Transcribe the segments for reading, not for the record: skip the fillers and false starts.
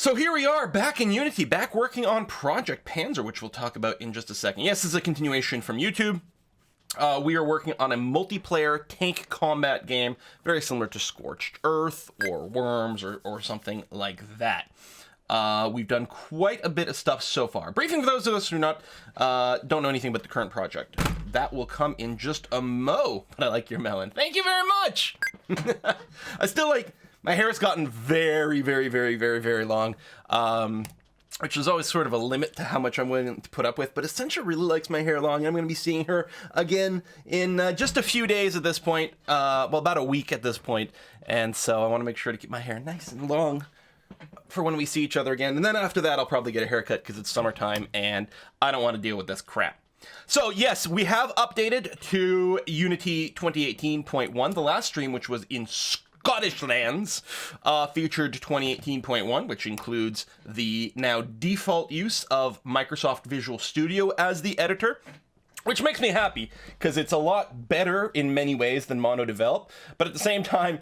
So here we are, back in Unity, back working on Project Panzer, which we'll talk about in just a second. Yes, this is a continuation from YouTube. We are working on a multiplayer tank combat game, very similar to Scorched Earth or Worms or something like that. We've done quite a bit of stuff so far. Briefing for those of us who don't know anything about the current project. That will come in just a mo. But I like your melon. Thank you very much. I still like. My hair has gotten very, very, very, very, very long, which is always sort of a limit to how much I'm willing to put up with. But Essentia really likes my hair long. I'm going to be seeing her again in just a few days at this point. Well, about a week at this point. And so I want to make sure to keep my hair nice and long for when we see each other again. And then after that, I'll probably get a haircut because it's summertime and I don't want to deal with this crap. So yes, we have updated to Unity 2018.1. The last stream, which was in Scottish lands, featured 2018.1, which includes the now default use of Microsoft Visual Studio as the editor, which makes me happy because it's a lot better in many ways than Mono-Develop. But at the same time,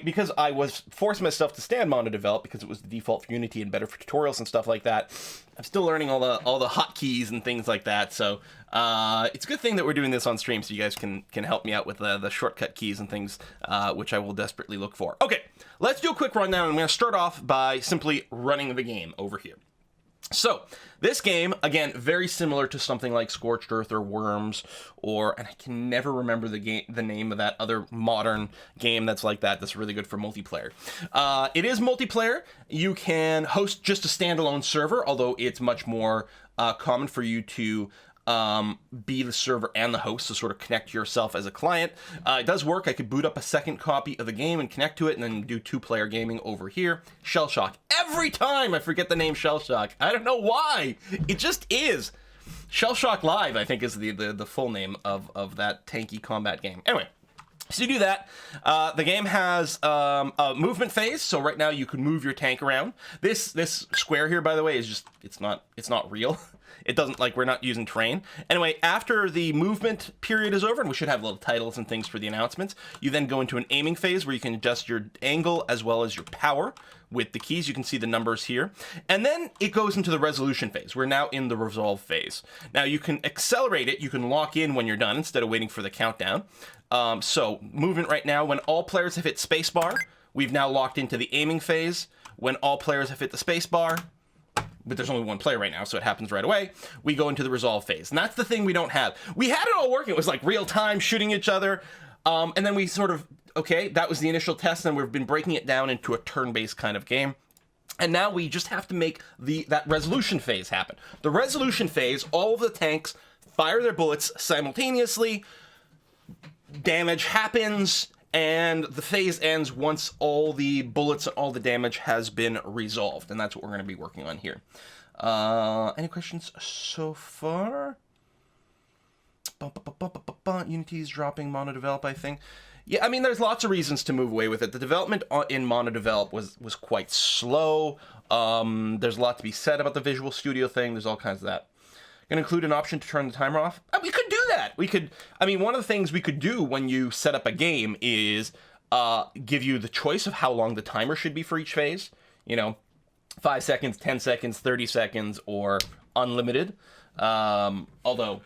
because I was forcing myself to stand Mono-Develop because it was the default for Unity and better for tutorials and stuff like that, I'm still learning all the hotkeys and things like that. So it's a good thing that we're doing this on stream so you guys can help me out with the shortcut keys and things, which I will desperately look for. Okay, let's do a quick rundown. I'm going to start off by simply running the game over here. So, this game, again, very similar to something like Scorched Earth or Worms, and I can never remember the name of that other modern game that's like that, that's really good for multiplayer. It is multiplayer. You can host just a standalone server, although it's much more common for you to be the server and the host to sort of connect yourself as a client. It does work. I could boot up a second copy of the game and connect to it and then do two-player gaming over here. Shellshock. Every time I forget the name Shellshock. I don't know why. It just is. Shellshock Live, I think, is the full name of that tanky combat game. Anyway. So you do that. The game has a movement phase, so right now you can move your tank around. This square here, by the way, is just it's not real. It doesn't, like, we're not using terrain. Anyway, after the movement period is over, and we should have little titles and things for the announcements, you then go into an aiming phase where you can adjust your angle as well as your power with the keys. You can see the numbers here. And then it goes into the resolution phase. We're now in the resolve phase. Now you can accelerate it. You can lock in when you're done instead of waiting for the countdown. So movement right now, when all players have hit spacebar, we've now locked into the aiming phase. When all players have hit the spacebar, but there's only one player right now, so it happens right away, we go into the resolve phase. And that's the thing we don't have. We had it all working. It was like real time, shooting each other. And then we sort of, okay, that was the initial test, and we've been breaking it down into a turn-based kind of game. And now we just have to make that resolution phase happen. The resolution phase, all of the tanks fire their bullets simultaneously, damage happens, and the phase ends once all the bullets and all the damage has been resolved. And that's what we're going to be working on here. Any questions so far? Unity's dropping Mono-Develop, I think. Yeah, I mean, there's lots of reasons to move away with it. The development in Mono-Develop was quite slow. There's a lot to be said about the Visual Studio thing. There's all kinds of that. Going to include an option to turn the timer off? We could do that. One of the things we could do when you set up a game is give you the choice of how long the timer should be for each phase. 5 seconds, 10 seconds, 30 seconds, or unlimited. Although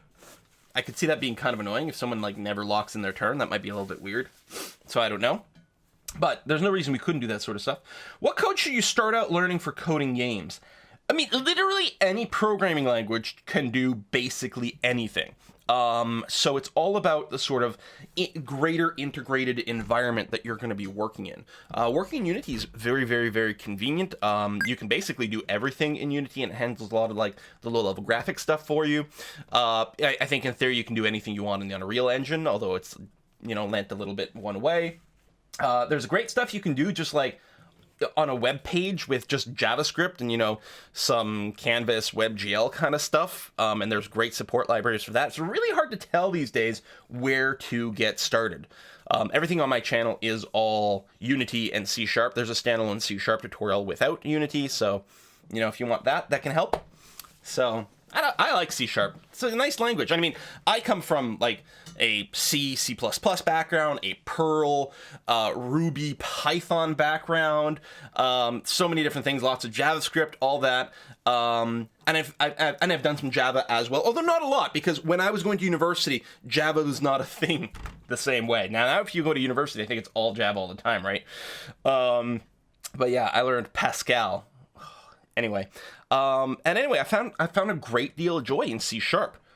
I could see that being kind of annoying if someone never locks in their turn. That might be a little bit weird. So I don't know. But there's no reason we couldn't do that sort of stuff. What code should you start out learning for coding games? Literally any programming language can do basically anything. So it's all about the sort of greater integrated environment that you're going to be working in. Working in Unity is very, very, very convenient. You can basically do everything in Unity, and it handles a lot of the low-level graphic stuff for you. I think in theory you can do anything you want in the Unreal Engine, although it's lent a little bit one way. There's great stuff you can do just on a web page with just JavaScript and, some Canvas WebGL kind of stuff. And there's great support libraries for that. It's really hard to tell these days where to get started. Everything on my channel is all Unity and C#. There's a standalone C# tutorial without Unity. So, if you want that can help. So, I like C#. It's a nice language. I mean, I come from like a C, C++ background, a Perl, Ruby, Python background, so many different things, lots of JavaScript, all that. And I've done some Java as well, although not a lot, because when I was going to university, Java was not a thing the same way. Now if you go to university, I think it's all Java all the time, right? But yeah, I learned Pascal. Anyway, I found a great deal of joy in C#,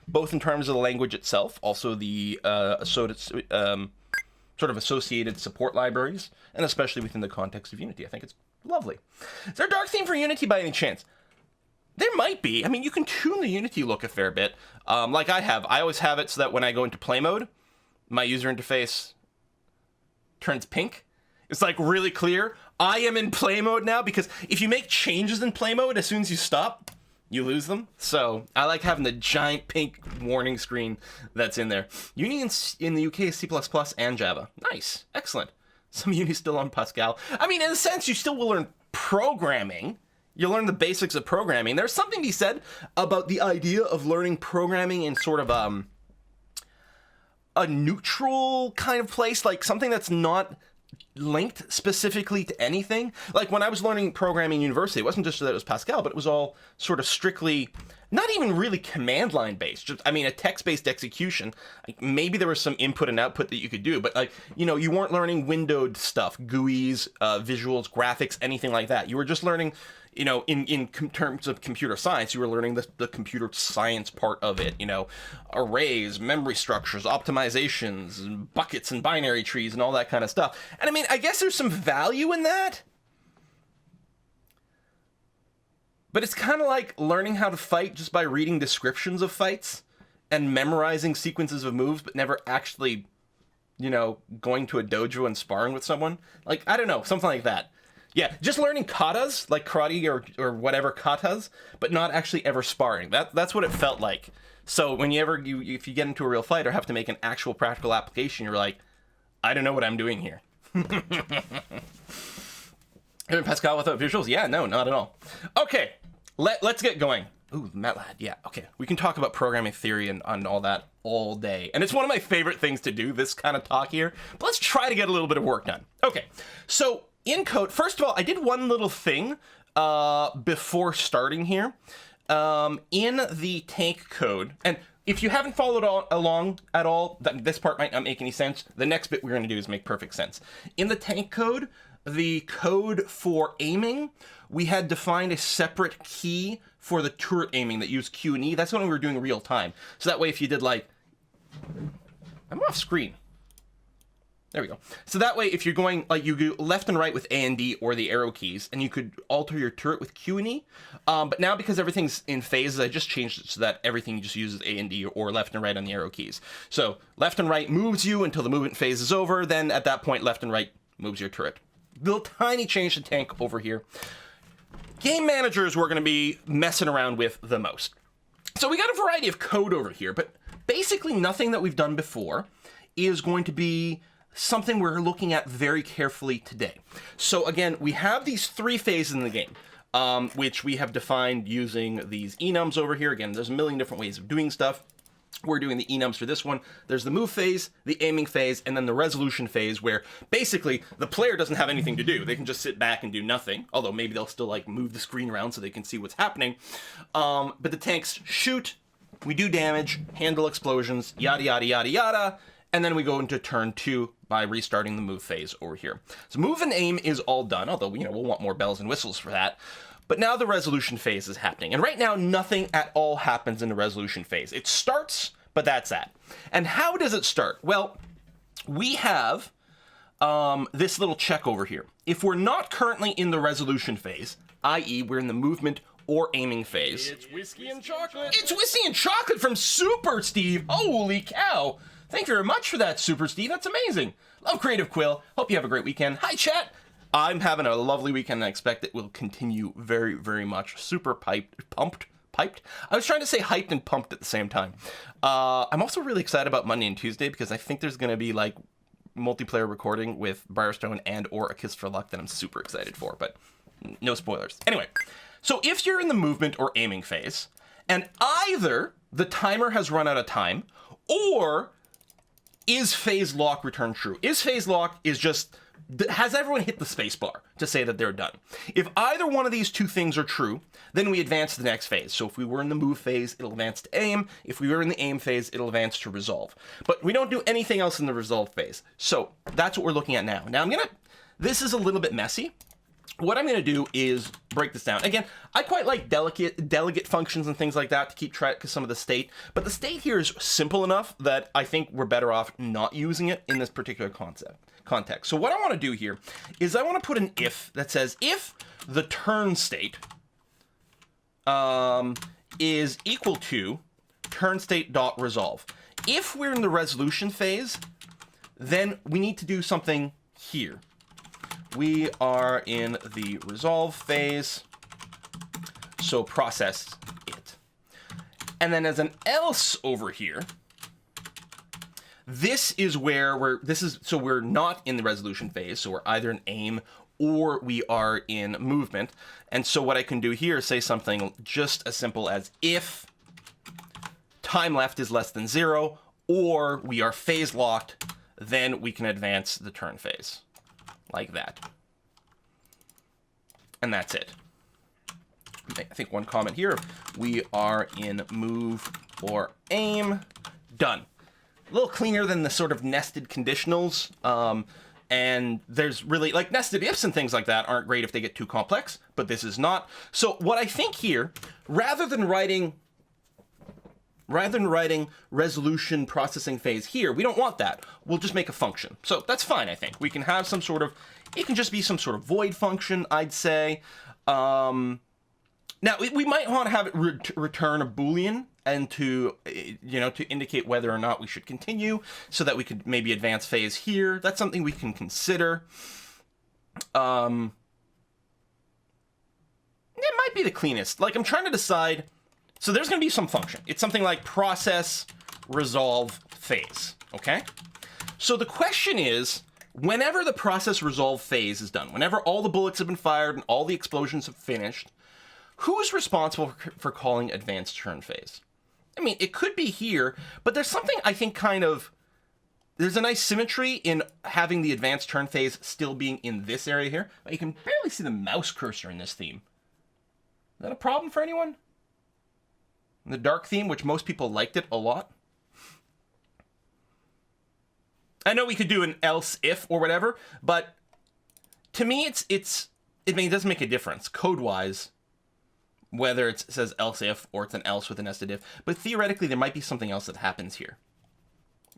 both in terms of the language itself, also the sort of associated support libraries, and especially within the context of Unity. I think it's lovely. Is there a dark theme for Unity by any chance? There might be. I mean, you can tune the Unity look a fair bit, like I have. I always have it so that when I go into play mode, my user interface turns pink. It's like really clear. I am in play mode now, because if you make changes in play mode, as soon as you stop, you lose them. So I like having the giant pink warning screen that's in there. Uni in the UK is C++ and Java. Nice. Excellent. Some Uni still on Pascal. I mean, in a sense, you still will learn programming. You'll learn the basics of programming. There's something to be said about the idea of learning programming in sort of a neutral kind of place, like something that's not linked specifically to anything. Like when I was learning programming in university, it wasn't just that it was Pascal, but it was all sort of strictly, not even really command line based. Just, I mean, a text-based execution. Like maybe there was some input and output that you could do, but like, you know, you weren't learning windowed stuff, GUIs, visuals, graphics, anything like that. You were just learning, you know, in terms of computer science, you were learning the computer science part of it, you know, arrays, memory structures, optimizations, and buckets and binary trees and all that kind of stuff. And I mean, I guess there's some value in that. But it's kind of like learning how to fight just by reading descriptions of fights and memorizing sequences of moves, but never actually, you know, going to a dojo and sparring with someone. Like, I don't know, something like that. Yeah, just learning katas, like karate or whatever katas, but not actually ever sparring. That's what it felt like. So when if you get into a real fight or have to make an actual practical application, you're like, I don't know what I'm doing here. Pascal without visuals? Yeah, no, not at all. Okay, let's get going. Ooh, MATLAB, yeah, okay. We can talk about programming theory and all that all day. And it's one of my favorite things to do, this kind of talk here. But let's try to get a little bit of work done. Okay, so in code, first of all, I did one little thing before starting here. In the tank code, and if you haven't followed along at all, this part might not make any sense. The next bit we're going to do is make perfect sense. In the tank code, the code for aiming, we had defined a separate key for the turret aiming that used Q and E. That's when we were doing real time. So that way if you did like, I'm off screen. There we go. So that way, if you're going, like, you go left and right with A and D or the arrow keys, and you could alter your turret with Q and E. But now, because everything's in phases, I just changed it so that everything just uses A and D or left and right on the arrow keys. So left and right moves you until the movement phase is over. Then at that point, left and right moves your turret. Little tiny change to tank over here. Game managers we're going to be messing around with the most. So we got a variety of code over here, but basically nothing that we've done before is going to be something we're looking at very carefully today. So again, we have these three phases in the game, which we have defined using these enums over here. Again, there's a million different ways of doing stuff. We're doing the enums for this one. There's the move phase, the aiming phase, and then the resolution phase, where basically the player doesn't have anything to do. They can just sit back and do nothing, although maybe they'll still like move the screen around so they can see what's happening. But the tanks shoot, we do damage, handle explosions, yada, yada, yada, yada, and then we go into turn 2 by restarting the move phase over here. So move and aim is all done, although, you know, we'll want more bells and whistles for that. But now the resolution phase is happening. And right now, nothing at all happens in the resolution phase. It starts, but that's that. And how does it start? Well, we have this little check over here. If we're not currently in the resolution phase, i.e. we're in the movement or aiming phase. It's whiskey and chocolate. It's whiskey and chocolate from Super Steve. Holy cow. Thank you very much for that, Super Steve. That's amazing. Love Creative Quill. Hope you have a great weekend. Hi, chat. I'm having a lovely weekend and I expect it will continue very, very much. Super pumped. I was trying to say hyped and pumped at the same time. I'm also really excited about Monday and Tuesday because I think there's going to be like multiplayer recording with Briarstone and or A Kiss for Luck that I'm super excited for, but no spoilers. Anyway, so if you're in the movement or aiming phase, And either the timer has run out of time, or is phase lock returned true? Is phase lock is just, has everyone hit the space bar to say that they're done? If either one of these two things are true, then we advance to the next phase. So if we were in the move phase, it'll advance to aim. If we were in the aim phase, it'll advance to resolve. But we don't do anything else in the resolve phase. So that's what we're looking at now. Now this is a little bit messy. What I'm going to do is break this down. Again, I quite like delegate functions and things like that to keep track of some of the state, but the state here is simple enough that I think we're better off not using it in this particular context. So what I want to do here is I want to put an if that says if the turn state is equal to turn state dot resolve. If we're in the resolution phase, then we need to do something here. We are in the resolve phase, so process it. And then as an else over here, this is where we're not in the resolution phase, so we're either in aim or we are in movement. And so what I can do here is say something just as simple as if time left is less than 0, or we are phase locked, then we can advance the turn phase. Like that. And that's it. I think one comment here, we are in move or aim, done. A little cleaner than the sort of nested conditionals, and there's really, like, nested ifs and things like that aren't great if they get too complex, but this is not. So what I think here, rather than writing resolution processing phase here, we don't want that. We'll just make a function. So that's fine, I think. We can have some sort of, it can just be some sort of void function, I'd say. Now, we might want to have it return a Boolean and to indicate whether or not we should continue so that we could maybe advance phase here. That's something we can consider. It might be the cleanest. Like, I'm trying to decide. So there's going to be some function. It's something like process resolve phase, okay? So the question is, whenever the process resolve phase is done, whenever all the bullets have been fired and all the explosions have finished, who's responsible for calling advanced turn phase? I mean, it could be here, but there's something I think there's a nice symmetry in having the advanced turn phase still being in this area here. You can barely see the mouse cursor in this theme. Is that a problem for anyone? The dark theme, which most people liked it a lot. I know we could do an else if or whatever, but to me it doesn't make a difference code-wise whether it says else if or it's an else with a nested if, but theoretically there might be something else that happens here.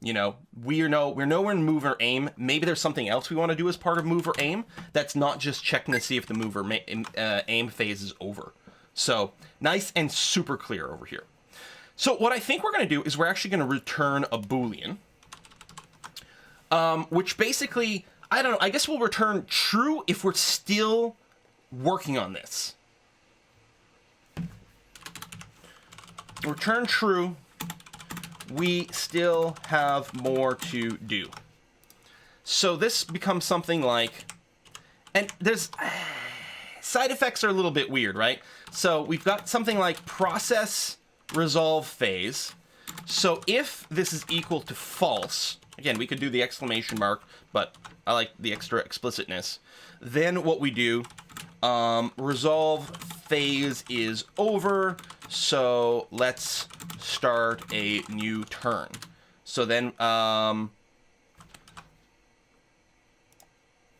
You know, we're nowhere in move or aim. Maybe there's something else we want to do as part of move or aim that's not just checking to see if the move or aim phase is over. So nice and super clear over here. So what I think we're going to do is we're actually going to return a Boolean, which basically, I don't know, I guess we'll return true if we're still working on this. Return true, we still have more to do. So this becomes something like, and there's, side effects are a little bit weird, right? So we've got something like process resolve phase. So if this is equal to false, again, we could do the exclamation mark, but I like the extra explicitness. Then what we do, resolve phase is over, so let's start a new turn. So then,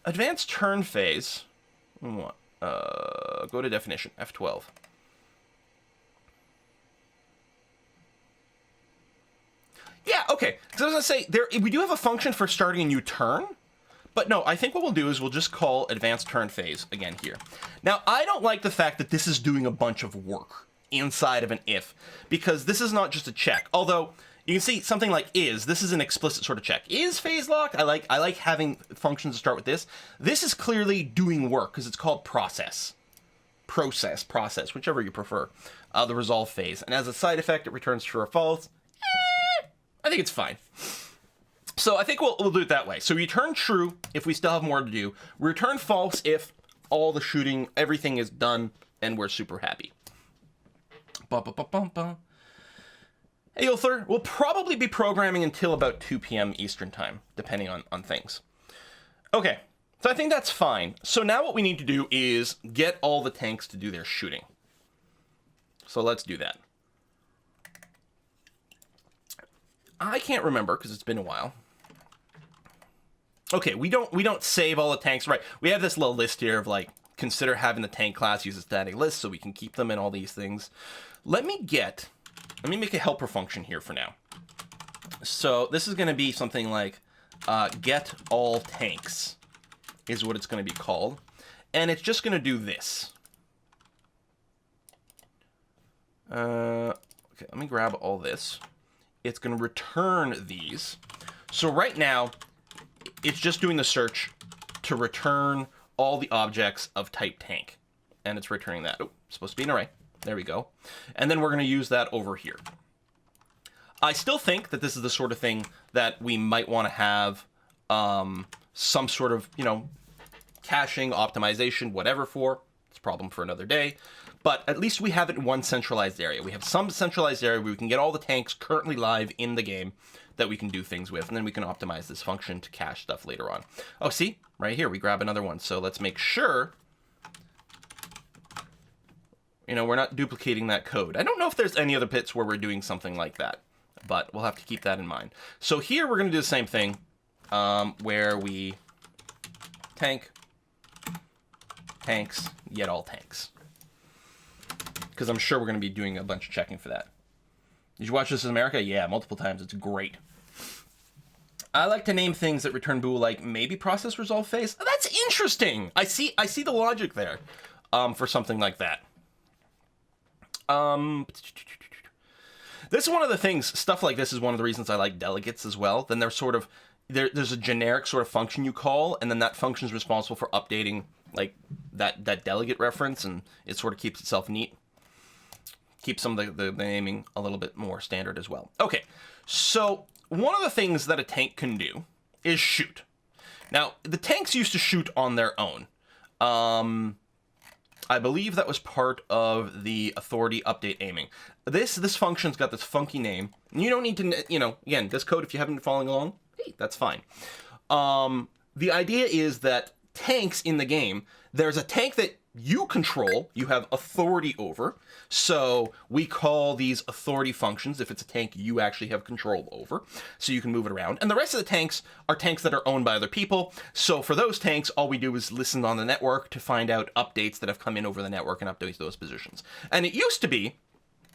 advanced turn phase, what? Go to definition, F12. Yeah, okay. So I was going to say, we do have a function for starting a new turn, but no, I think what we'll do is we'll just call advanced turn phase again here. Now, I don't like the fact that this is doing a bunch of work inside of an if, because this is not just a check. Although, you can see something like this is an explicit sort of check. Is phase locked? I like having functions to start with this. This is clearly doing work, because it's called process, whichever you prefer, the resolve phase. And as a side effect, it returns true or false. I think it's fine. So I think we'll do it that way. So we return true if we still have more to do. We return false if all the shooting, everything is done, and we're super happy. Ba-ba-ba-bum-bum. Hey, Ulthar, we'll probably be programming until about 2 p.m. Eastern time, depending on things. Okay, so I think that's fine. So now what we need to do is get all the tanks to do their shooting. So let's do that. I can't remember because it's been a while. Okay, we don't save all the tanks, right? We have this little list here of like, consider having the tank class use a static list so we can keep them and all these things. Let me make a helper function here for now. So this is going to be something like get all tanks is what it's going to be called. And it's just going to do this. Okay, let me grab all this. It's going to return these. So right now, it's just doing the search to return all the objects of type tank. And it's returning that. Oh, supposed to be an array. There we go. And then we're going to use that over here. I still think that this is the sort of thing that we might want to have some sort of, caching, optimization, whatever for. It's a problem for another day. But at least we have it in one centralized area. We have some centralized area where we can get all the tanks currently live in the game that we can do things with. And then we can optimize this function to cache stuff later on. Oh, see? Right here, we grab another one. So let's make sure, we're not duplicating that code. I don't know if there's any other bits where we're doing something like that, but we'll have to keep that in mind. So here we're going to do the same thing where we tanks, get all tanks. Because I'm sure we're going to be doing a bunch of checking for that. Did you watch This Is America? Yeah, multiple times. It's great. I like to name things that return bool like maybe process resolve phase. That's interesting. I see the logic there for something like that. This is one of the things, stuff like this is one of the reasons I like delegates as well. Then there's there's a generic sort of function you call, and then that function is responsible for updating like that delegate reference, and it sort of keeps itself neat. Keep some of the naming a little bit more standard as well. Okay, so one of the things that a tank can do is shoot. Now, the tanks used to shoot on their own. I believe that was part of the authority update aiming. This function's got this funky name. You don't need to, again, this code, if you haven't been following along, hey, that's fine. The idea is that tanks in the game, there's a tank that you control, you have authority over. So we call these authority functions if it's a tank you actually have control over. So you can move it around. And the rest of the tanks are tanks that are owned by other people. So for those tanks, all we do is listen on the network to find out updates that have come in over the network and update those positions. And it used to be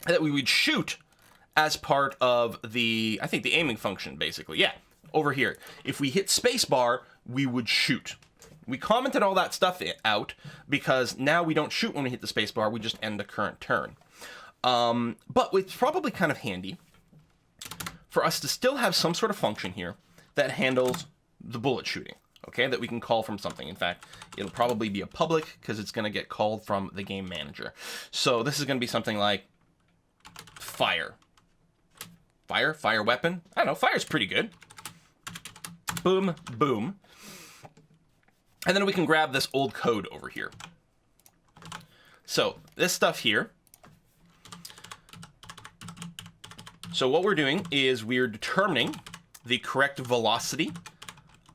that we would shoot as part of I think the aiming function, basically. Yeah, over here. If we hit spacebar, we would shoot. We commented all that stuff out because now we don't shoot when we hit the spacebar, we just end the current turn. But it's probably kind of handy for us to still have some sort of function here that handles the bullet shooting, okay, that we can call from something. In fact, it'll probably be a public because it's going to get called from the game manager. So this is going to be something like fire. Fire weapon? I don't know, fire's pretty good. Boom, boom. And then we can grab this old code over here. So this stuff here. So what we're doing is we're determining the correct velocity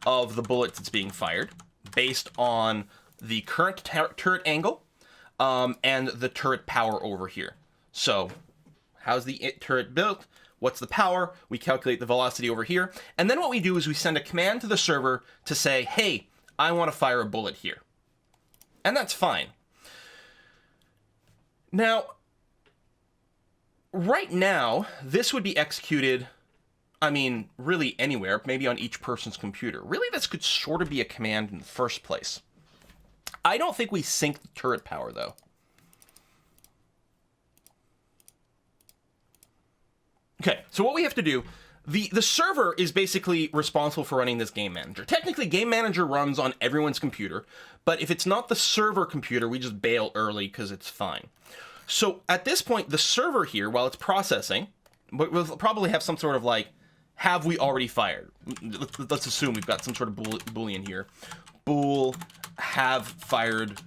of the bullet that's being fired based on the current turret angle and the turret power over here. So how's the turret built? What's the power? We calculate the velocity over here. And then what we do is we send a command to the server to say, hey, I want to fire a bullet here. And that's fine. Now, right now, this would be executed, really anywhere, maybe on each person's computer. Really, this could sort of be a command in the first place. I don't think we sync the turret power, though. Okay, so what we have to do, the server is basically responsible for running this game manager. Technically, game manager runs on everyone's computer, but if it's not the server computer, we just bail early because it's fine. So at this point, the server here, while it's processing, we'll probably have some sort of like, have we already fired? Let's assume we've got some sort of boolean here. Bool have fired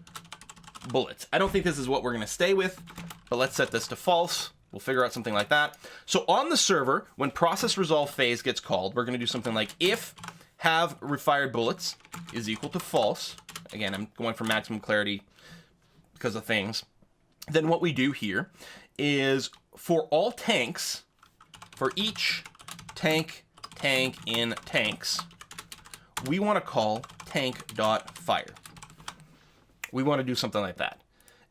bullets. I don't think this is what we're going to stay with. but let's set this to false. We'll figure out something like that. So on the server, when process resolve phase gets called, we're going to do something like if have refired bullets is equal to false. Again, I'm going for maximum clarity because of things. Then what we do here is for all tanks, for each tank in tanks, we want to call tank.fire. We want to do something like that.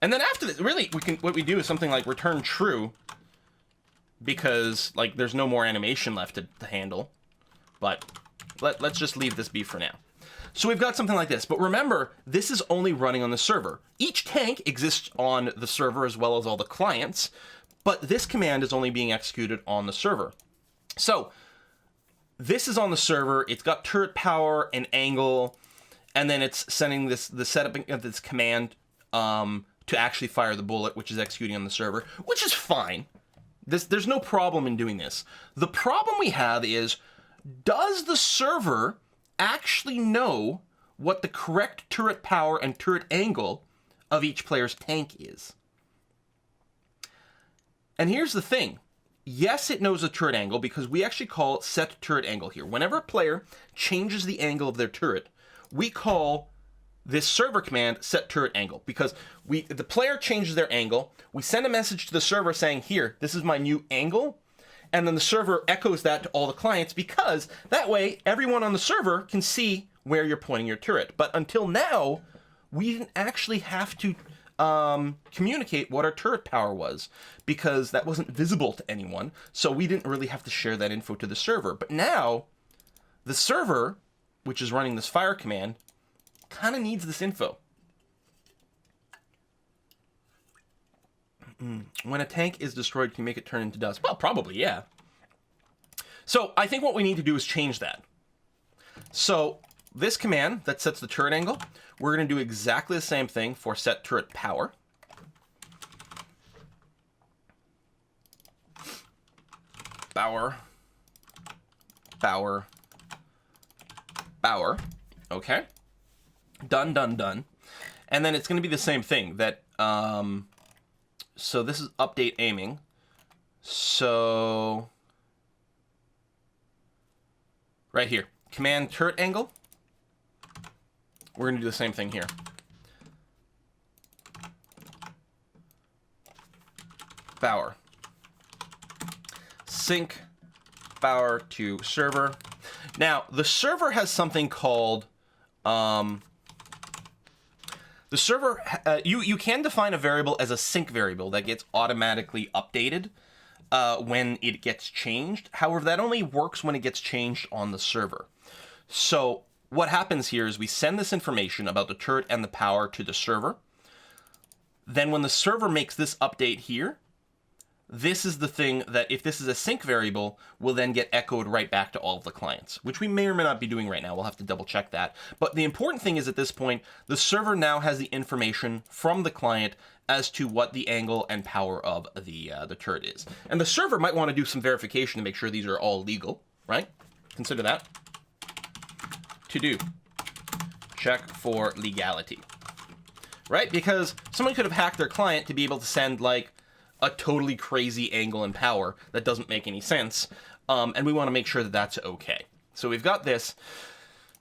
And then after this, really, what we do is something like return true, because like there's no more animation left to handle. But let's just leave this be for now. So we've got something like this, but remember, this is only running on the server. Each tank exists on the server as well as all the clients, but this command is only being executed on the server. So this is on the server, it's got turret power and angle, and then it's sending the setup of this command to actually fire the bullet, which is executing on the server, which is fine. There's no problem in doing this. The problem we have is, does the server actually know what the correct turret power and turret angle of each player's tank is? And here's the thing. Yes, it knows the turret angle because we actually call set turret angle here. Whenever a player changes the angle of their turret, we call this server command set turret angle, because the player changes their angle, we send a message to the server saying, here, this is my new angle, and then the server echoes that to all the clients, because that way everyone on the server can see where you're pointing your turret. But until now, we didn't actually have to communicate what our turret power was, because that wasn't visible to anyone, so we didn't really have to share that info to the server. But now, the server, which is running this fire command, kind of needs this info. When a tank is destroyed, can you make it turn into dust? Well, probably, yeah. So I think what we need to do is change that. So this command that sets the turret angle, we're going to do exactly the same thing for set turret power. Power. Okay. Done. And then it's going to be the same thing that, so this is update aiming. So right here, command turret angle. We're going to do the same thing here. Power. Sync power to server. Now, the server has something called, the server, you can define a variable as a sync variable that gets automatically updated when it gets changed. However, that only works when it gets changed on the server. So what happens here is we send this information about the turret and the power to the server. Then when the server makes this update here, this is the thing that, if this is a sync variable, will then get echoed right back to all of the clients, which we may or may not be doing right now. We'll have to double check that. But the important thing is, at this point, the server now has the information from the client as to what the angle and power of the turret is. And the server might want to do some verification to make sure these are all legal, right? Consider that. To do. Check for legality. Right? Because someone could have hacked their client to be able to send, like, a totally crazy angle and power that doesn't make any sense, and we want to make sure that that's okay. So we've got this.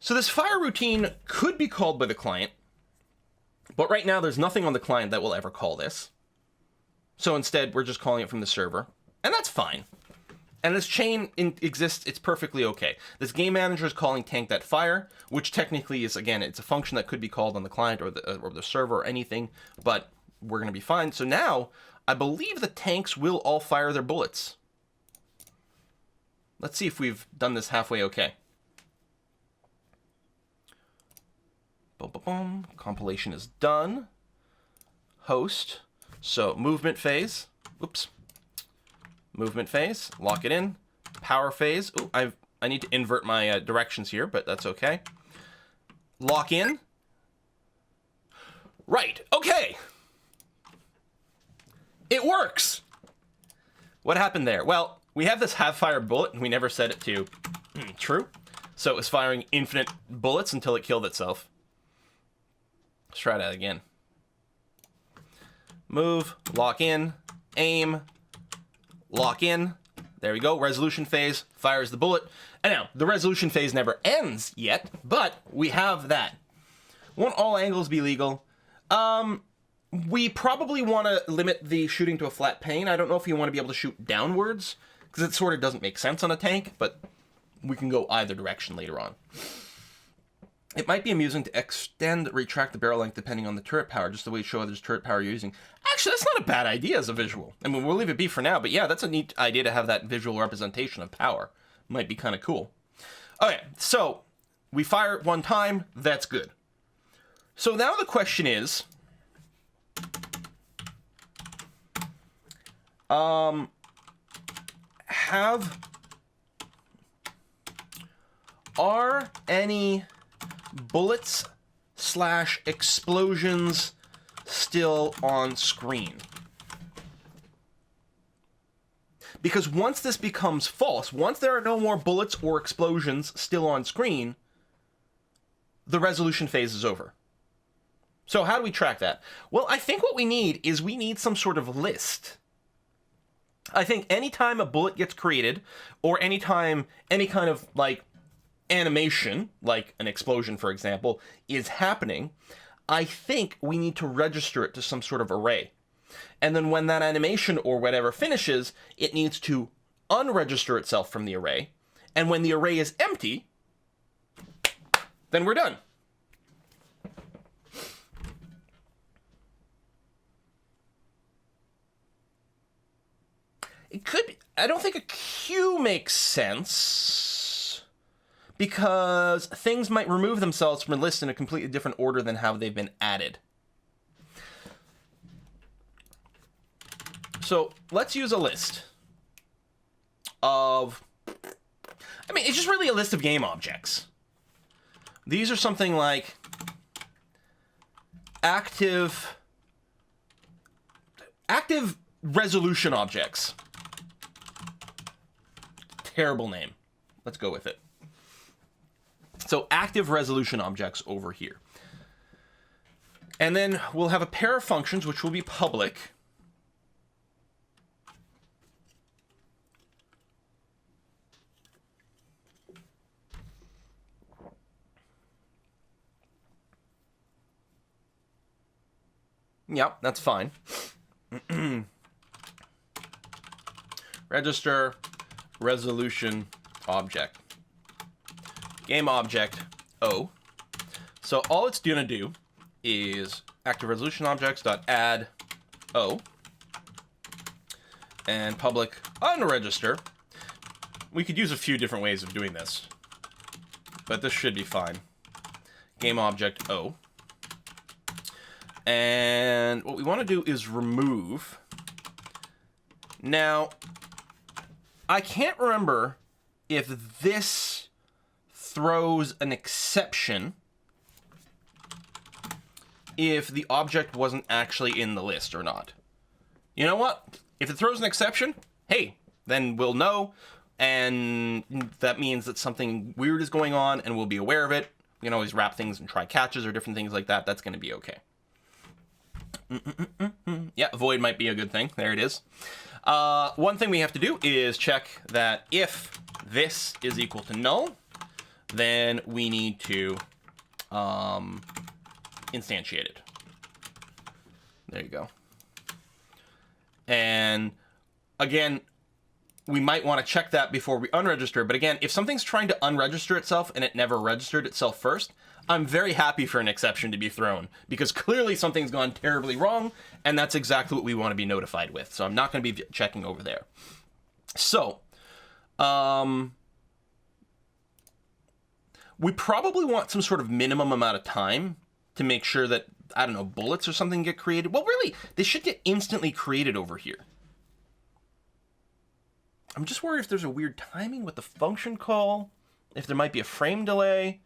So this fire routine could be called by the client, but right now there's nothing on the client that will ever call this. So instead, we're just calling it from the server, and that's fine. And this chain exists, it's perfectly okay. This game manager is calling tank.fire, which technically is, again, it's a function that could be called on the client or the server or anything, but we're going to be fine. So now, I believe the tanks will all fire their bullets. Let's see if we've done this halfway okay. Boom, boom, boom. Compilation is done. Host. So movement phase. Oops. Movement phase. Lock it in. Power phase. Ooh, I need to invert my directions here, but that's okay. Lock in. Right. Okay. It works! What happened there? Well, we have this have-fire bullet, and we never set it to true. So it was firing infinite bullets until it killed itself. Let's try that again. Move, lock in, aim, lock in. There we go. Resolution phase, fires the bullet. And now, the resolution phase never ends yet, but we have that. Won't all angles be legal? We probably want to limit the shooting to a flat pane. I don't know if you want to be able to shoot downwards, because it sort of doesn't make sense on a tank, but we can go either direction later on. It might be amusing to extend, retract the barrel length depending on the turret power, just the way you show others turret power you're using. Actually, that's not a bad idea as a visual. I mean, we'll leave it be for now, but yeah, that's a neat idea to have that visual representation of power. Might be kind of cool. Okay, so we fire it one time, that's good. So now the question is, are any bullets / explosions still on screen? Because once this becomes false, once there are no more bullets or explosions still on screen, the resolution phase is over. So how do we track that? Well, I think what we need is we need some sort of list. I think anytime a bullet gets created, or anytime any kind of, like, animation, like an explosion, for example, is happening, I think we need to register it to some sort of array. And then when that animation or whatever finishes, it needs to unregister itself from the array. And when the array is empty, then we're done. It could be, I don't think a queue makes sense, because things might remove themselves from a list in a completely different order than how they've been added. So let's use a list of, I mean, it's just really a list of game objects. These are something like active resolution objects. Terrible name. Let's go with it. So active resolution objects over here. And then we'll have a pair of functions which will be public. Yep, that's fine. Register resolution object. Game object O. So all it's going to do is active resolution objects.add O and public unregister. We could use a few different ways of doing this, but this should be fine. Game object O. And what we want to do is remove. Now, I can't remember if this throws an exception if the object wasn't actually in the list or not. You know what? If it throws an exception, hey, then we'll know, and that means that something weird is going on, and we'll be aware of it. We can always wrap things and try catches or different things like that. That's going to be okay. Yeah, void might be a good thing. There it is. One thing we have to do is check that if this is equal to null, then we need to instantiate it. There you go. And again, we might want to check that before we unregister. But again, if something's trying to unregister itself and it never registered itself first, I'm very happy for an exception to be thrown, because clearly something's gone terribly wrong, and that's exactly what we want to be notified with. So I'm not going to be checking over there. So, we probably want some sort of minimum amount of time to make sure that, I don't know, bullets or something get created. Well, really, they should get instantly created over here. I'm just worried if there's a weird timing with the function call, if there might be a frame delay.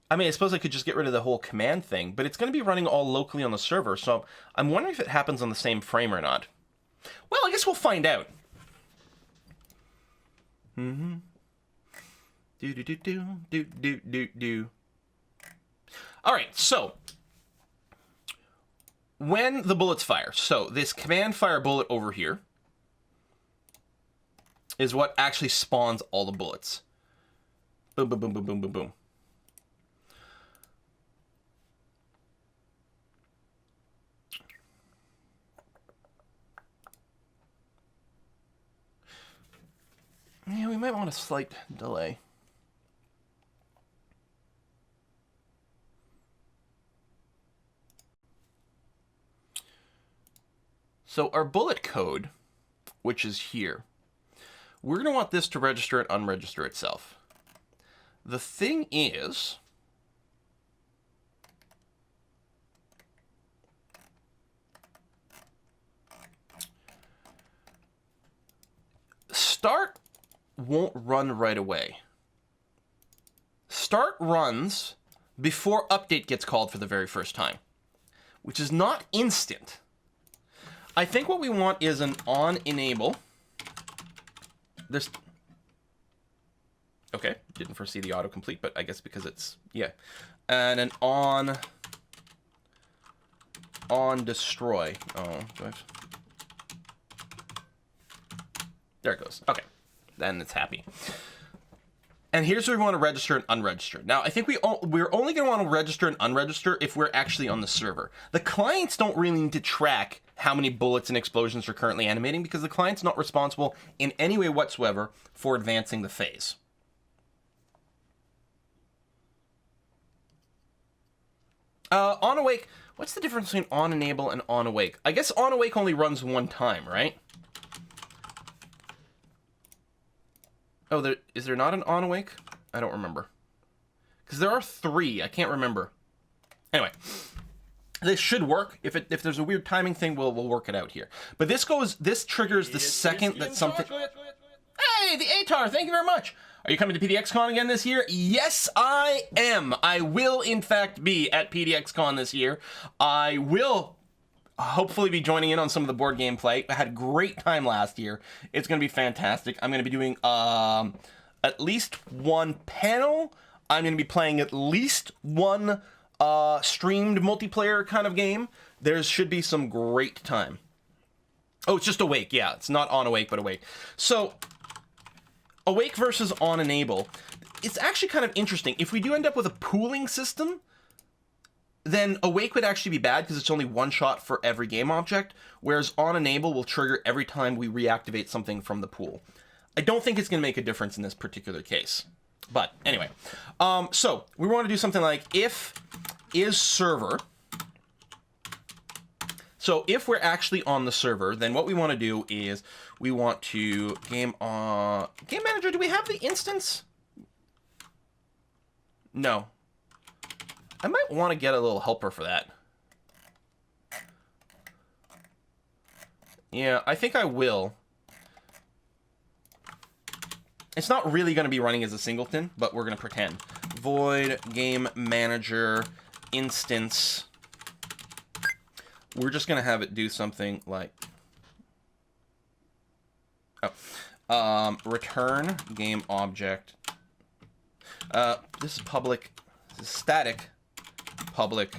I mean, I suppose I could just get rid of the whole command thing, but it's going to be running all locally on the server, so I'm wondering if it happens on the same frame or not. Well, I guess we'll find out. All right, so when the bullets fire, so this command fire bullet over here is what actually spawns all the bullets. Boom, boom, boom, boom, boom, boom, boom. Yeah, we might want a slight delay. So our bullet code, which is here, we're going to want this to register and unregister itself. The thing is, start won't run right away. Start runs before update gets called for the very first time, which is not instant. I think what we want is an on enable. There's... Okay, didn't foresee the autocomplete, but I guess because it's... Yeah. And an on destroy. Oh, do I have... There it goes. Okay. Then it's happy. And here's where we want to register and unregister. Now, I think we're only going to want to register and unregister if we're actually on the server. The clients don't really need to track how many bullets and explosions are currently animating because the client's not responsible in any way whatsoever for advancing the phase. On awake, what's the difference between on enable and on awake? I guess on awake only runs one time, right? Oh, is there not an on awake? I don't remember. Because there are 3. I can't remember. Anyway, this should work. If there's a weird timing thing, we'll work it out here. But this triggers the second that something... Hey, the ATAR, thank you very much. Are you coming to PDXCon again this year? Yes, I am. I will, in fact, be at PDXCon this year. I will hopefully be joining in on some of the board game play. I had a great time last year. It's going to be fantastic. I'm going to be doing at least one panel. I'm going to be playing at least one streamed multiplayer kind of game. There should be some great time. Oh, it's just Awake. Yeah, it's not on Awake, but Awake. So, Awake versus on Enable. It's actually kind of interesting. If we do end up with a pooling system, then Awake would actually be bad because it's only one shot for every game object, whereas on Enable will trigger every time we reactivate something from the pool. I don't think it's going to make a difference in this particular case. But anyway, so we want to do something like if is server. So if we're actually on the server, then what we want to do is we want to game manager. Do we have the instance? No. I might want to get a little helper for that. Yeah, I think I will. It's not really going to be running as a singleton, but we're going to pretend. Void game manager instance. We're just going to have it do something like... return game object. This is public. This is static. Public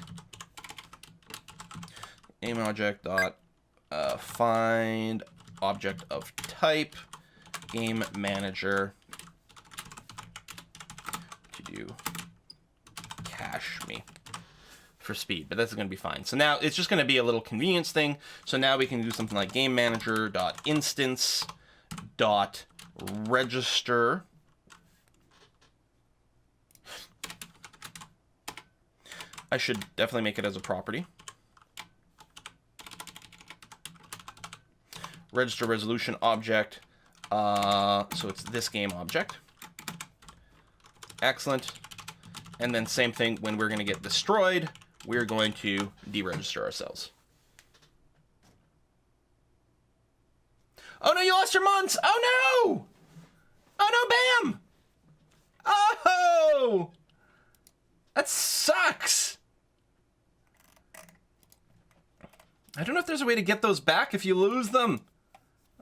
game object dot find object of type game manager to do cache me for speed, but that's going to be fine. So now it's just going to be a little convenience thing. So now we can do something like game manager dot instance dot register. I should definitely make it as a property. Register resolution object. So it's this game object. Excellent. And then same thing when we're going to get destroyed, we're going to deregister ourselves. Oh no, you lost your months! Oh no! Oh no, bam! Oh! That sucks! I don't know if there's a way to get those back if you lose them.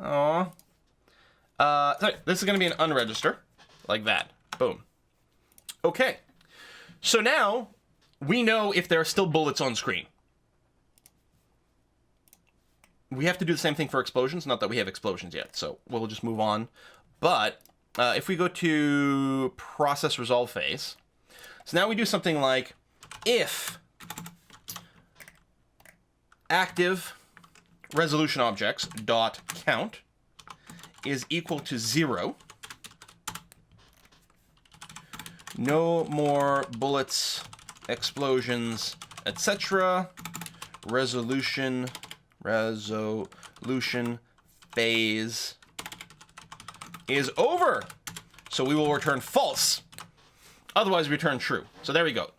Aww. Sorry, this is going to be an unregister. Like that. Boom. Okay. So now, we know if there are still bullets on screen. we have to do the same thing for explosions. Not that we have explosions yet, so we'll just move on. But if we go to process resolve phase, so now we do something like if active resolution objects dot count is equal to 0, no more bullets, explosions, etc. Resolution phase is over. So we will return false. Otherwise, return true. So there we go.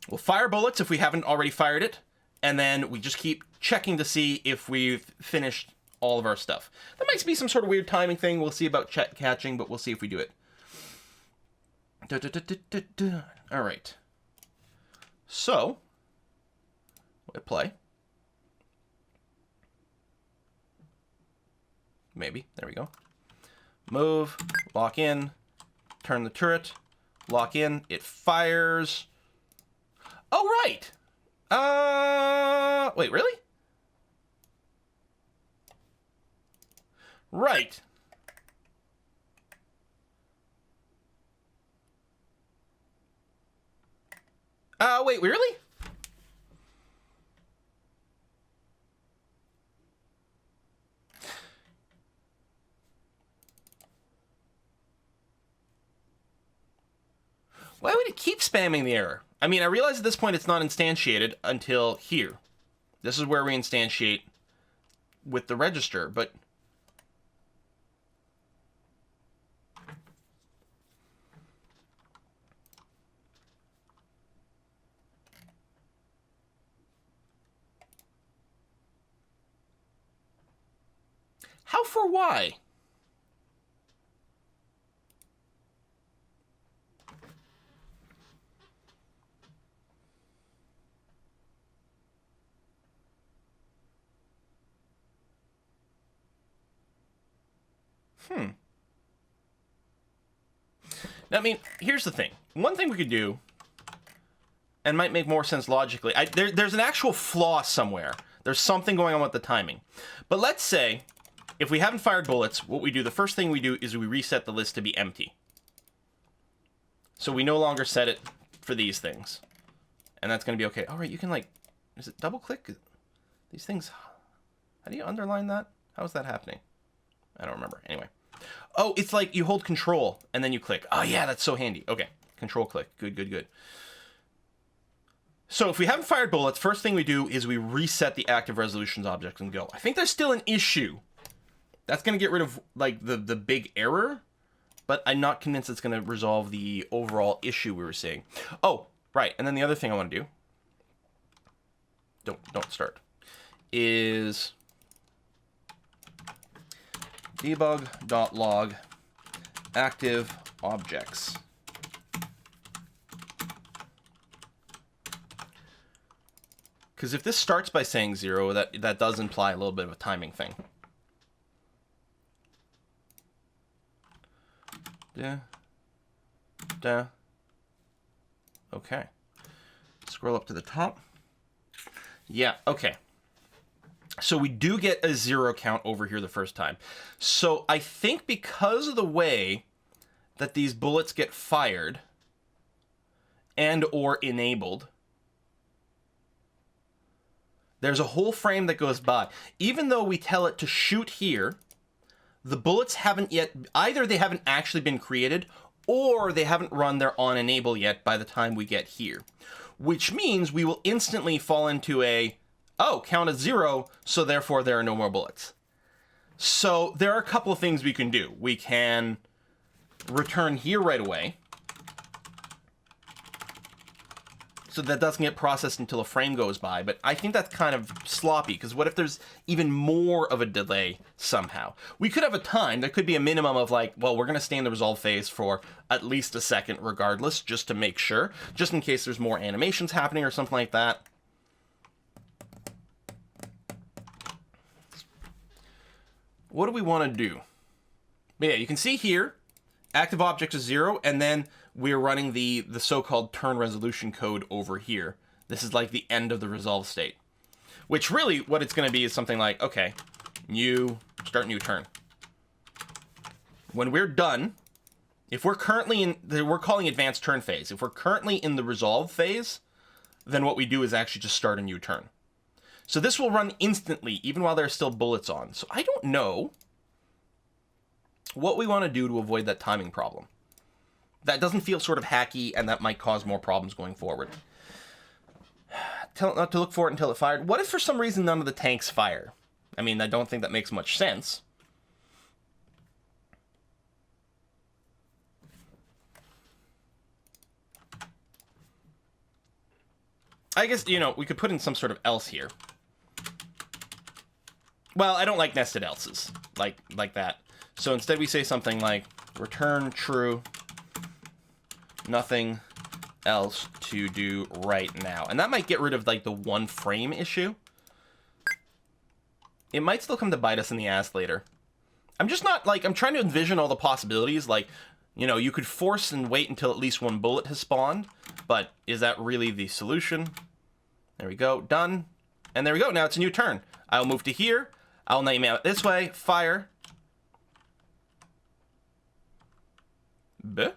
We'll fire bullets if we haven't already fired it, and then we just keep checking to see if we've finished all of our stuff. That might be some sort of weird timing thing. We'll see about catching, but we'll see if we do it. All right. So, we'll play. Maybe. There we go. Move, lock in, turn the turret, lock in, it fires. Oh, right. Wait, really? Right. Wait, really? Why would it keep spamming the error? I mean, I realize at this point it's not instantiated until here. This is where we instantiate with the register, but... How for why? Now, I mean, here's the thing. One thing we could do, and might make more sense logically, there's an actual flaw somewhere. There's something going on with the timing. But let's say, if we haven't fired bullets, what we do, the first thing we do is we reset the list to be empty. So we no longer set it for these things. And that's going to be okay. All right, you can like, is it double click? These things, how do you underline that? How is that happening? I don't remember. Anyway. Oh, it's like you hold control and then you click. Oh yeah, that's so handy. Okay, control click. Good, good, good. So if we haven't fired bullets, first thing we do is we reset the active resolutions objects and go. I think there's still an issue. That's going to get rid of like the big error, but I'm not convinced it's going to resolve the overall issue we were seeing. Oh, right. And then the other thing I want to do, don't start, is debug.log active objects. Because if this starts by saying 0, that does imply a little bit of a timing thing. Okay. Scroll up to the top. Yeah, okay. So we do get a 0 count over here the first time. So I think because of the way that these bullets get fired and or enabled, there's a whole frame that goes by. Even though we tell it to shoot here, the bullets haven't yet, either they haven't actually been created or they haven't run their on enable yet by the time we get here. Which means we will instantly fall into a, oh, count as 0, so therefore there are no more bullets. So there are a couple of things we can do. We can return here right away, so that doesn't get processed until a frame goes by, but I think that's kind of sloppy, because what if there's even more of a delay somehow? We could have a time, there could be a minimum of like, well, we're going to stay in the resolve phase for at least a second regardless, just to make sure, just in case there's more animations happening or something like that. What do we want to do? But yeah, you can see here, active object is 0, and then we're running the so-called turn resolution code over here. This is like the end of the resolve state. Which really, what it's going to be is something like, okay, start new turn. When we're done, if we're currently in, we're calling advanced turn phase. If we're currently in the resolve phase, then what we do is actually just start a new turn. So this will run instantly, even while there's still bullets on. So I don't know what we want to do to avoid that timing problem. That doesn't feel sort of hacky, and that might cause more problems going forward. Tell it not to look for it until it fired. What if for some reason none of the tanks fire? I mean, I don't think that makes much sense. I guess, you know, we could put in some sort of else here. Well, I don't like nested else's, like that. So instead we say something like, return true, nothing else to do right now. And that might get rid of, like, the one frame issue. It might still come to bite us in the ass later. I'm just not, like, I'm trying to envision all the possibilities, like, you know, you could force and wait until at least one bullet has spawned, but is that really the solution? There we go, done. And there we go, now it's a new turn. I'll move to here, I'll name it this way, fire. Buh.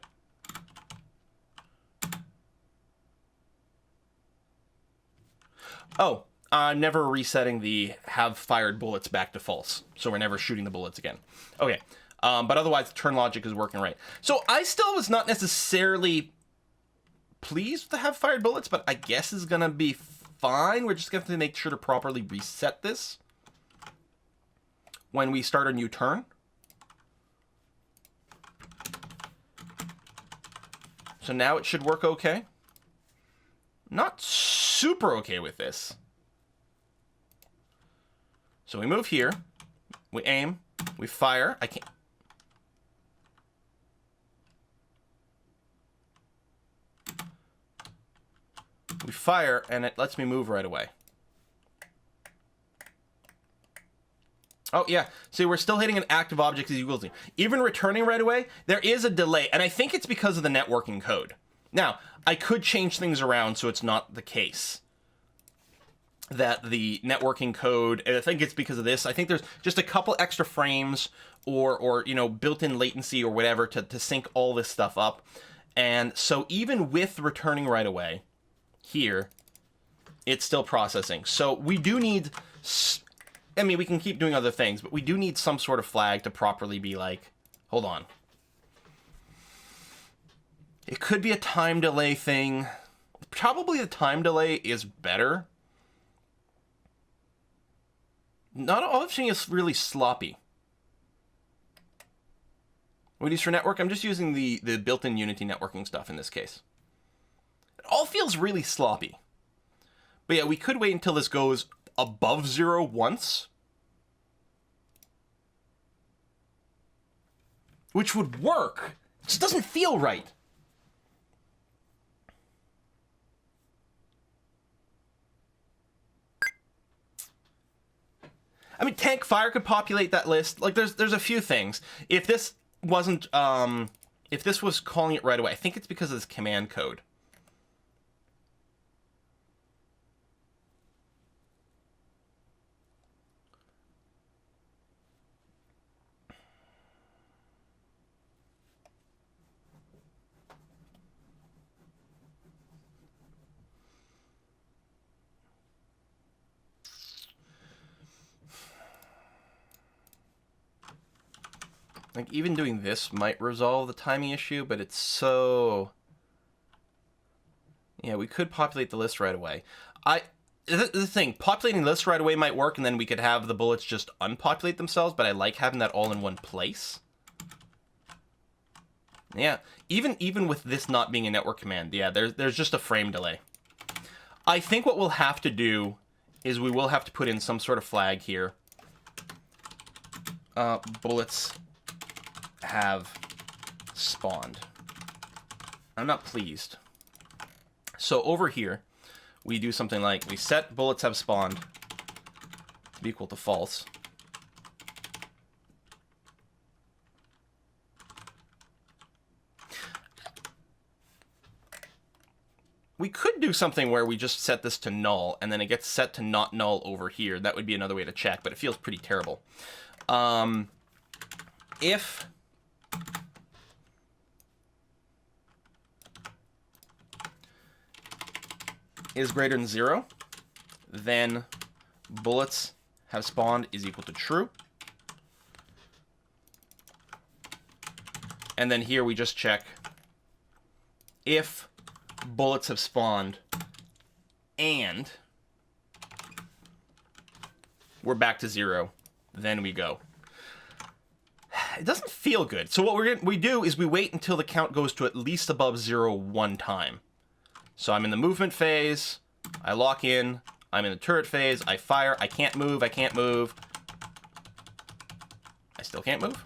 Oh, I'm never resetting the have fired bullets back to false, so we're never shooting the bullets again. Okay, but otherwise, turn logic is working right. So I still was not necessarily pleased with the have fired bullets, but I guess is gonna be fine. We're just gonna have to make sure to properly reset this when we start a new turn. So now it should work okay. Not super okay with this. So we move here, we aim, we fire. I can't. We fire, and it lets me move right away. Oh, yeah. See, we're still hitting an active object as equals to. Even returning right away, there is a delay, and I think it's because of the networking code. Now, I could change things around so it's not the case that the networking code, and I think it's because of this. I think there's just a couple extra frames or you know, built-in latency or whatever to sync all this stuff up. And so even with returning right away, here, it's still processing. So we do need, I mean, we can keep doing other things, but we do need some sort of flag to properly be like, hold on. It could be a time delay thing. Probably the time delay is better. Not all of it is really sloppy. What do we use for network? I'm just using the built-in Unity networking stuff in this case. It all feels really sloppy. But yeah, we could wait until this goes above 0 once. Which would work. It just doesn't feel right. I mean, tank fire could populate that list. Like, there's a few things. If this wasn't, if this was calling it right away, I think it's because of this command code. Like, even doing this might resolve the timing issue, but it's so... Yeah, we could populate the list right away. The thing, populating the list right away might work, and then we could have the bullets just unpopulate themselves, but I like having that all in one place. Yeah, even with this not being a network command, yeah, there's just a frame delay. I think what we'll have to do is we will have to put in some sort of flag here. Bullets have spawned. I'm not pleased. So over here, we do something like, we set bullets have spawned to be equal to false. we could do something where we just set this to null, and then it gets set to not null over here. That would be another way to check, but it feels pretty terrible. If is greater than 0, then bullets have spawned is equal to true. And then here we just check if bullets have spawned and we're back to 0, then we go. It doesn't feel good. So what we do is we wait until the count goes to at least above 0 one time. So I'm in the movement phase, I lock in, I'm in the turret phase, I fire, I can't move, I still can't move.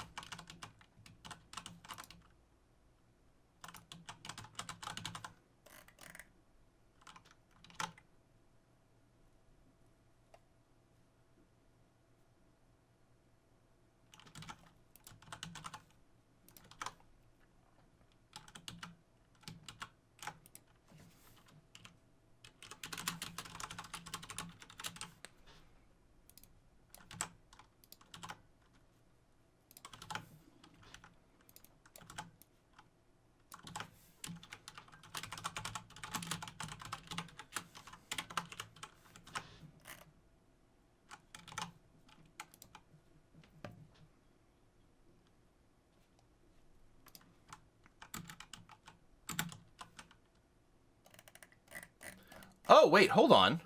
Oh, wait, hold on.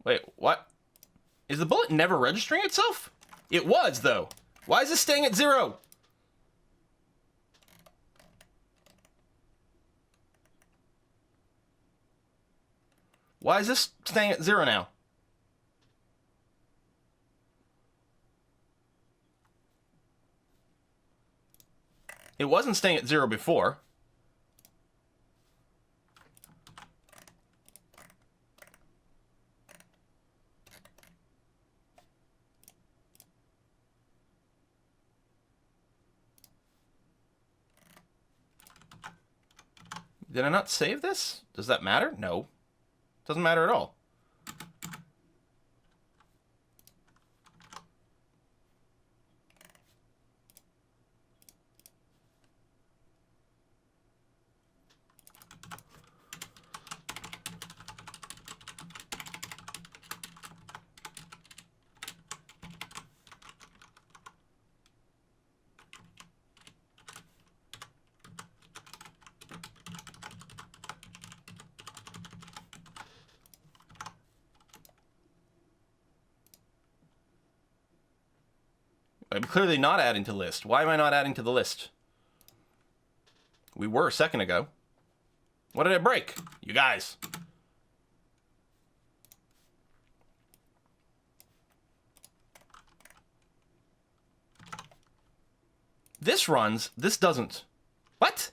Wait, what? Is the bullet never registering itself? It was, though. Why is this staying at 0? Why is this staying at 0 now? It wasn't staying at 0 before. Did I not save this? Does that matter? No. Doesn't matter at all. I'm clearly not adding to list. Why am I not adding to the list? We were a second ago. What did I break? You guys. This runs, this doesn't. What?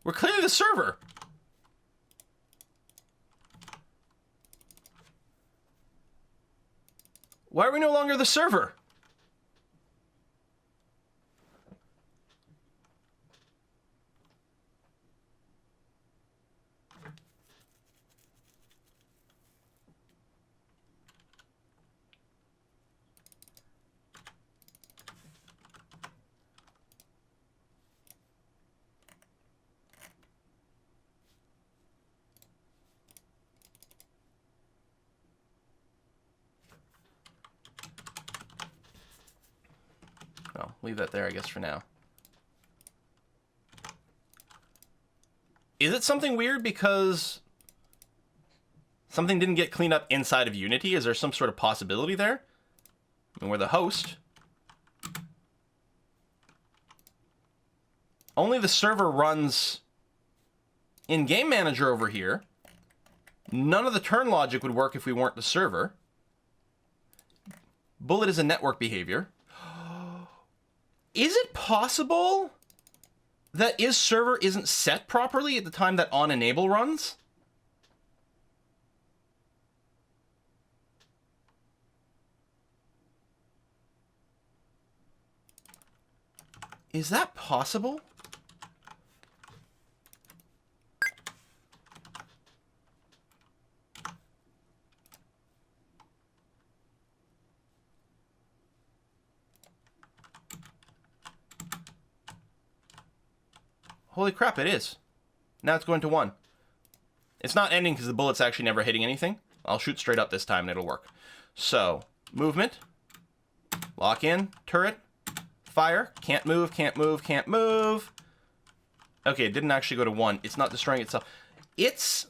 We're clearly the server. Why are we no longer the server? Well, leave that there, I guess, for now. Is it something weird because something didn't get cleaned up inside of Unity? Is there some sort of possibility there? I mean, we're the host. Only the server runs in Game Manager over here. None of the turn logic would work if we weren't the server. Bullet is a network behavior. Is it possible that is server isn't set properly at the time that on enable runs? Is that possible? Holy crap, it is. Now it's going to 1. It's not ending because the bullet's actually never hitting anything. I'll shoot straight up this time and it'll work. So, movement. Lock in. Turret. Fire. Can't move, can't move, can't move. Okay, it didn't actually go to 1. It's not destroying itself. It's...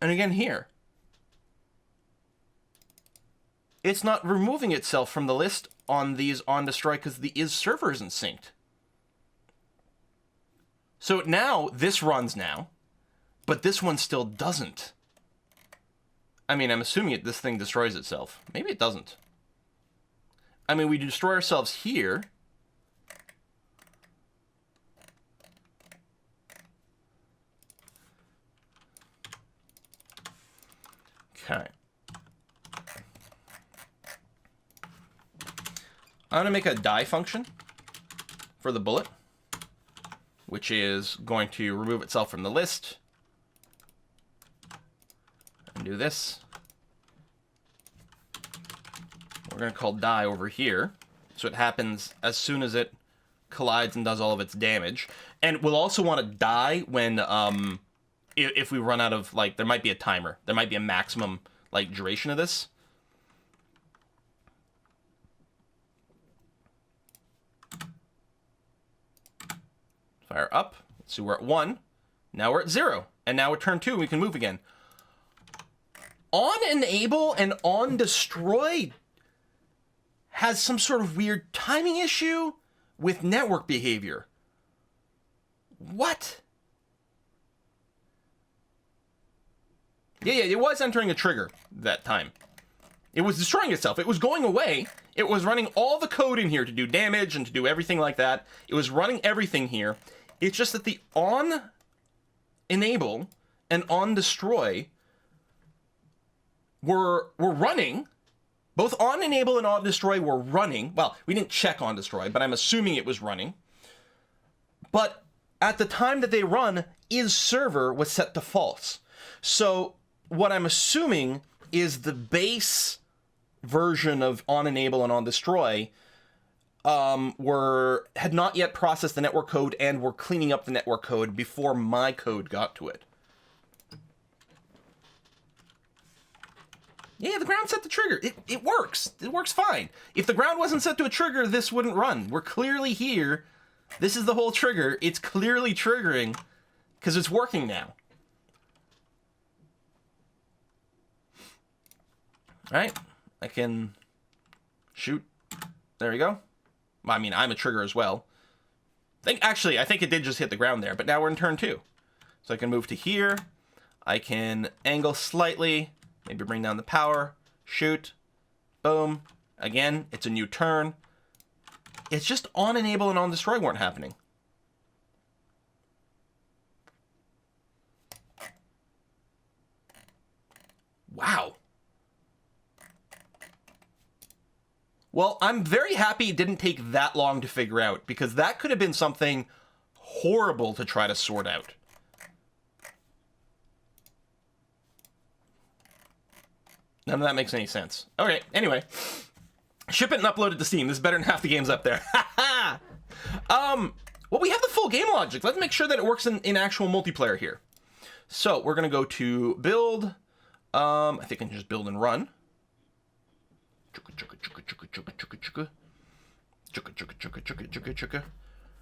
And again here. It's not removing itself from the list on these on destroy because the is server isn't synced. So now this runs now, but this one still doesn't. I mean, I'm assuming this thing destroys itself. Maybe it doesn't. I mean, we destroy ourselves here. Okay. I'm going to make a die function for the bullet, which is going to remove itself from the list. And do this. We're going to call die over here. So it happens as soon as it collides and does all of its damage. And we'll also want to die when, if we run out of, like, there might be a timer. There might be a maximum, like, duration of this. Fire up. Let's see, we're at 1. Now we're at 0. And now we're turn 2, we can move again. On enable and on destroy has some sort of weird timing issue with network behavior. What? Yeah, it was entering a trigger that time. It was destroying itself. It was going away. It was running all the code in here to do damage and to do everything like that. It was running everything here. It's just that the on enable and on destroy were running. Both on enable and on destroy were running. Well, we didn't check on destroy, but I'm assuming it was running. But at the time that they run, is server was set to false. So what I'm assuming is the base version of on enable and on destroy had not yet processed the network code and were cleaning up the network code before my code got to it. Yeah, the ground set the trigger. It works. It works fine. If the ground wasn't set to a trigger, this wouldn't run. We're clearly here. This is the whole trigger. It's clearly triggering because it's working now. All right. I can shoot. There we go. Well, I mean, I'm a trigger as well. I think it did just hit the ground there, but now we're in turn 2. So I can move to here. I can angle slightly. Maybe bring down the power, shoot, boom. Again, it's a new turn. It's just on enable and on destroy weren't happening. Wow. Well, I'm very happy it didn't take that long to figure out, because that could have been something horrible to try to sort out. None of that makes any sense. Okay, anyway. Ship it and upload it to Steam. This is better than half the games up there. Well, we have the full game logic. Let's make sure that it works in actual multiplayer here. So, we're going to go to build. I think I can just build and run.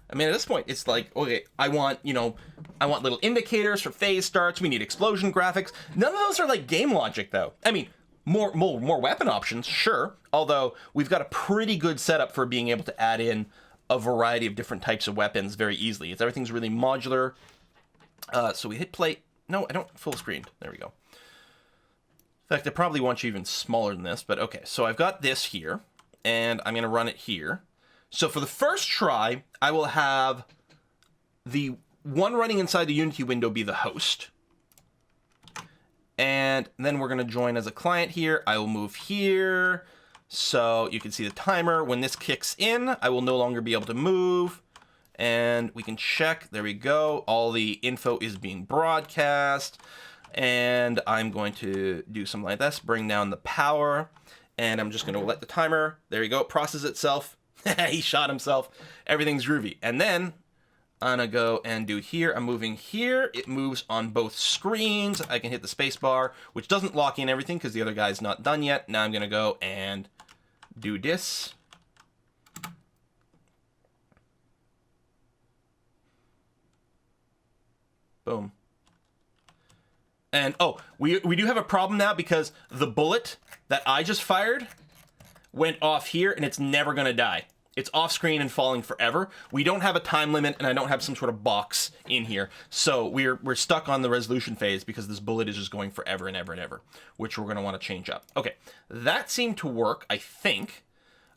I mean, at this point, it's like, okay, I want little indicators for phase starts. We need explosion graphics. None of those are like game logic, though. I mean, more weapon options, sure. Although we've got a pretty good setup for being able to add in a variety of different types of weapons very easily. Everything's really modular. So we hit play. No, I don't full screen. There we go. In fact, I probably want you even smaller than this, but okay. So I've got this here, and I'm going to run it here. So for the first try, I will have the one running inside the Unity window be the host. And then we're going to join as a client here. I will move here. So you can see the timer. When this kicks in, I will no longer be able to move. And we can check. There we go. All the info is being broadcast. And I'm going to do something like this. Bring down the power. And I'm just going to let the timer, there you go, process itself. He shot himself. Everything's groovy. And then I'm going to go and do here. I'm moving here. It moves on both screens. I can hit the space bar, which doesn't lock in everything because the other guy's not done yet. Now I'm going to go and do this. Boom. And, oh, we do have a problem now because the bullet that I just fired went off here and it's never going to die. It's off screen and falling forever. We don't have a time limit and I don't have some sort of box in here. So we're stuck on the resolution phase because this bullet is just going forever and ever and ever, which we're going to want to change up. Okay, that seemed to work, I think.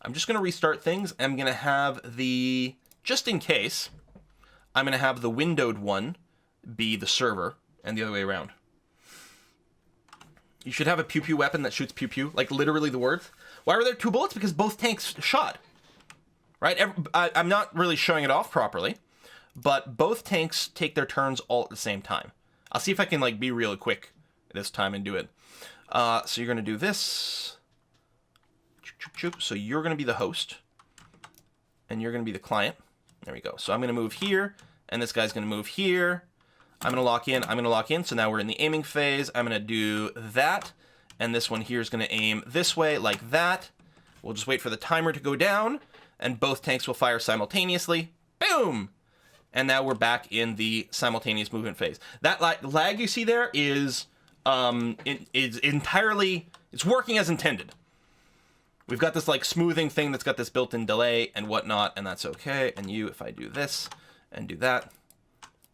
I'm just going to restart things. I'm going to have the, just in case, I'm going to have the windowed one be the server and the other way around. You should have a pew-pew weapon that shoots pew-pew, like literally the words. Why were there two bullets? Because both tanks shot. Right? I'm not really showing it off properly, but both tanks take their turns all at the same time. I'll see if I can like be really quick this time and do it. So you're going to do this. So you're going to be the host, and you're going to be the client. There we go. So I'm going to move here, and this guy's going to move here. I'm going to lock in. I'm going to lock in. So now we're in the aiming phase. I'm going to do that, and this one here is going to aim this way like that. We'll just wait for the timer to go down, and both tanks will fire simultaneously. Boom! And now we're back in the simultaneous movement phase. That lag you see there is entirely, it's working as intended. We've got this like smoothing thing that's got this built-in delay and whatnot, and that's okay. And you, if I do this and do that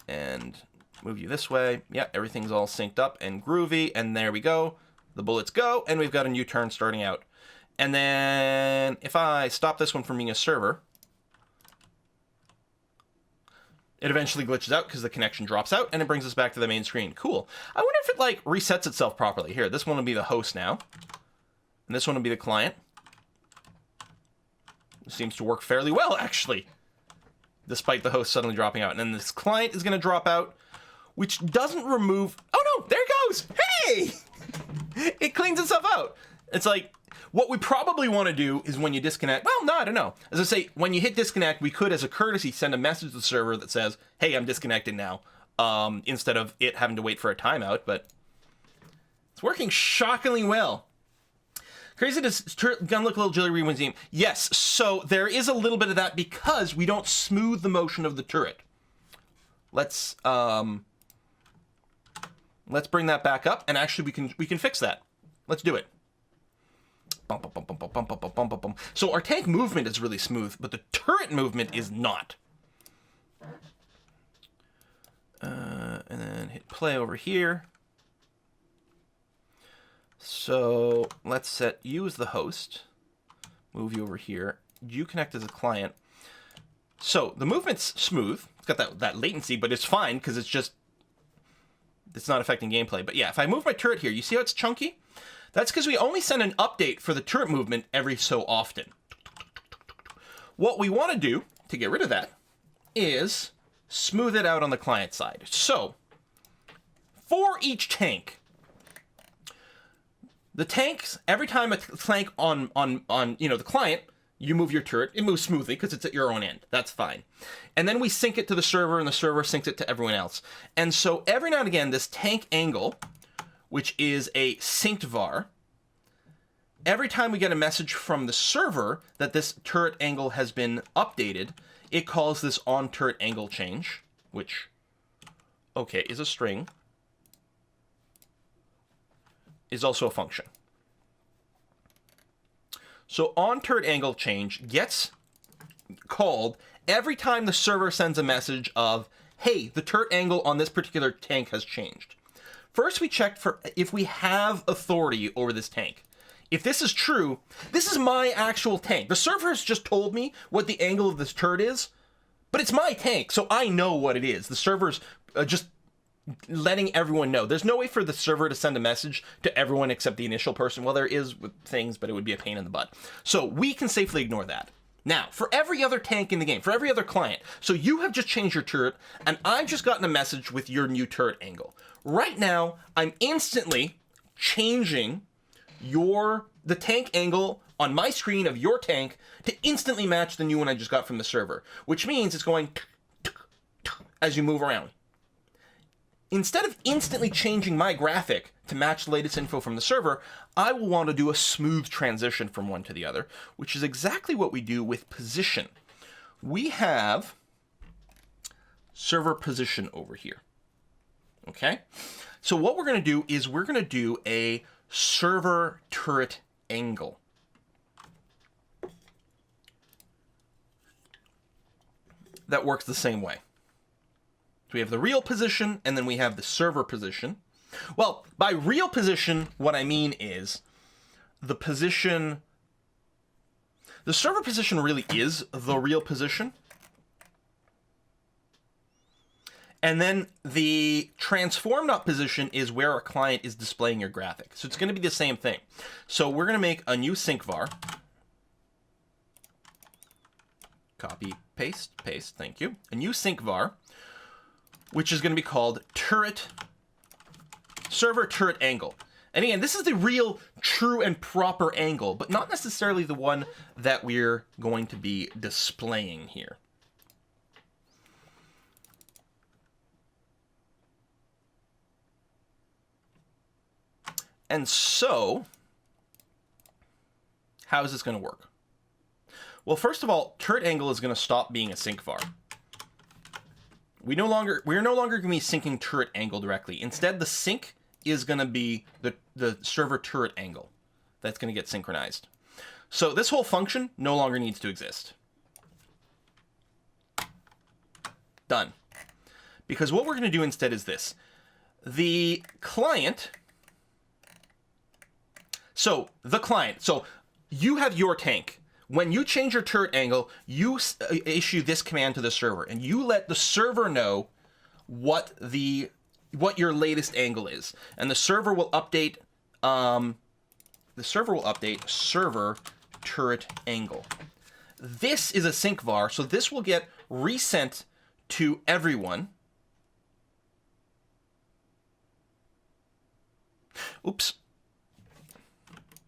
and move you this way, yeah, everything's all synced up and groovy, and there we go. The bullets go, and we've got a new turn starting out. And then if I stop this one from being a server, it eventually glitches out because the connection drops out, and it brings us back to the main screen. Cool. I wonder if it like resets itself properly. Here, this one will be the host now, and this one will be the client. It seems to work fairly well, actually, despite the host suddenly dropping out. And then this client is going to drop out, which doesn't remove... Oh, no, there it goes. Hey! It cleans itself out. It's like, what we probably want to do is when you disconnect... Well, no, I don't know. As I say, when you hit disconnect, we could, as a courtesy, send a message to the server that says, hey, I'm disconnected now, instead of it having to wait for a timeout, but it's working shockingly well. Crazy, does gun look a little jittery when you aim? Yes, so there is a little bit of that because we don't smooth the motion of the turret. Let's bring that back up, and actually we can fix that. Let's do it. Bum, bum, bum, bum, bum, bum, bum, bum, bum, bum. So our tank movement is really smooth, but the turret movement is not. And then hit play over here. So let's set you as the host, move you over here, you connect as a client. So the movement's smooth, it's got that latency, but it's fine because it's not affecting gameplay. But yeah, if I move my turret here, you see how it's chunky? That's because we only send an update for the turret movement every so often. What we want to do to get rid of that is smooth it out on the client side. So for each tank, the tanks, every time a tank on the client, you move your turret, it moves smoothly because it's at your own end. That's fine. And then we sync it to the server, and the server syncs it to everyone else. And so every now and again, this tank angle, which is a synced var, every time we get a message from the server that this turret angle has been updated, it calls this on turret angle change, which, okay, is a string, is also a function. So on turret angle change gets called every time the server sends a message of, hey, the turret angle on this particular tank has changed. First, we check for if we have authority over this tank. If this is true, this is my actual tank. The server has just told me what the angle of this turret is, but it's my tank, so I know what it is. The server's just letting everyone know. There's no way for the server to send a message to everyone except the initial person. Well, there is with things, but it would be a pain in the butt. So we can safely ignore that. Now, for every other tank in the game, for every other client, so you have just changed your turret, and I've just gotten a message with your new turret angle. Right now, I'm instantly changing the tank angle on my screen of your tank to instantly match the new one I just got from the server, which means it's going as you move around. Instead of instantly changing my graphic to match the latest info from the server, I will want to do a smooth transition from one to the other, which is exactly what we do with position. We have server position over here. Okay? So what we're going to do is we're going to do a server turret angle. That works the same way. So we have the real position, and then we have the server position. Well, by real position, what I mean is the position... The server position really is the real position. And then the transformed up position is where our client is displaying your graphic. So it's going to be the same thing. So we're going to make a new sync var. Copy, paste, thank you. A new sync var, which is going to be called server turret angle. And again, this is the real, true, and proper angle, but not necessarily the one that we're going to be displaying here. And so, how is this going to work? Well, first of all, turret angle is going to stop being a sync var. We're no longer going to be syncing turret angle directly. Instead, the sync is going to be the server turret angle that's going to get synchronized. So this whole function no longer needs to exist. Done. Because what we're going to do instead is this. The client... So you have your tank. When you change your turret angle, you issue this command to the server, and you let the server know what your latest angle is, and the server will update. Server turret angle. This is a sync var, so this will get resent to everyone. Oops.